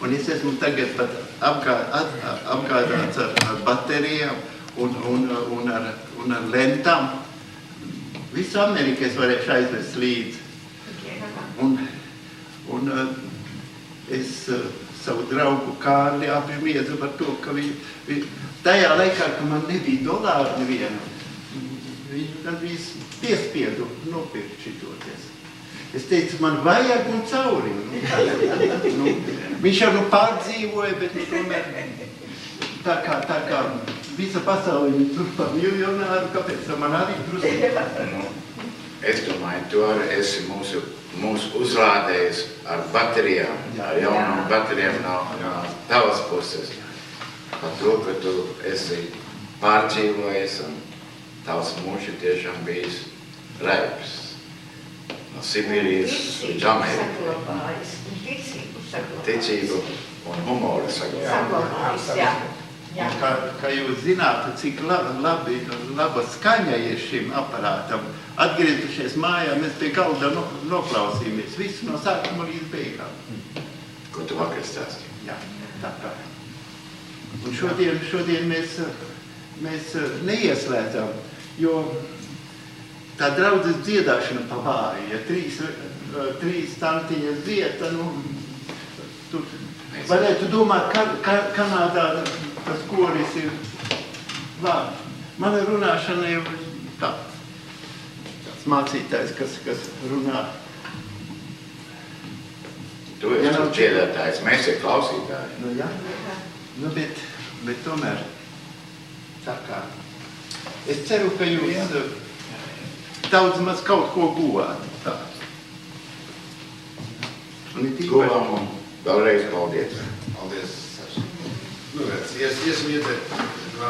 Un es esmu tagad pat apgādāts ar baterijām un ar lentām. Visu Ameriku es varēšu aizvest līdzi. Un es savu draugu Kārli apbrīmiedzu par to, ka viņi tajā laikā, ka man nebija dolāru nevienu, viņi piespiedu nopirkt šitoties. Es teicu, man vajag un cauri. Viņš jau pārdzīvoja, bet tomēr tā kā visa pasauli tur par miljonāru, kāpēc man arī drusku?
Es domāju, tu arī esi mūsu uzlādējis ar baterijām, ar jaunām baterijām no tavas puses. Par to, ka tu esi pārdzīvojis un tavs mūžs tiešām bijis reibs. No Sibīrijas līdz Amerikai. Ticību un humoru saglabājis.
Jā.
Kā jūs zinātu, cik laba skaņa ir šim aparātam. Atgriezušies mājā, mēs pie galda noklausījāmies visu no sākuma līdz beigām.
Ko tu vakar stāstīji?
Jā, tā kā. Un šodien mēs neieslēdzam, jo tā draudzes dziedāšana pa vāju, ja 3 tantiņas dzieda, tur varētu domāt, Kanādā tas koris ir vārds. Mana runāšana jau tāds mācītājs, kas runā.
Tu esi dziedātājs, mēs ir klausītāji.
Nu, jā. Nu, bet tomēr tā kā. Es ceru, ka jūs daudz maz kaut ko guvāt. Tā.
Guvām un vēlreiz paldies.
Paldies, Saša. Nu, redz, iesim ieteikt, kā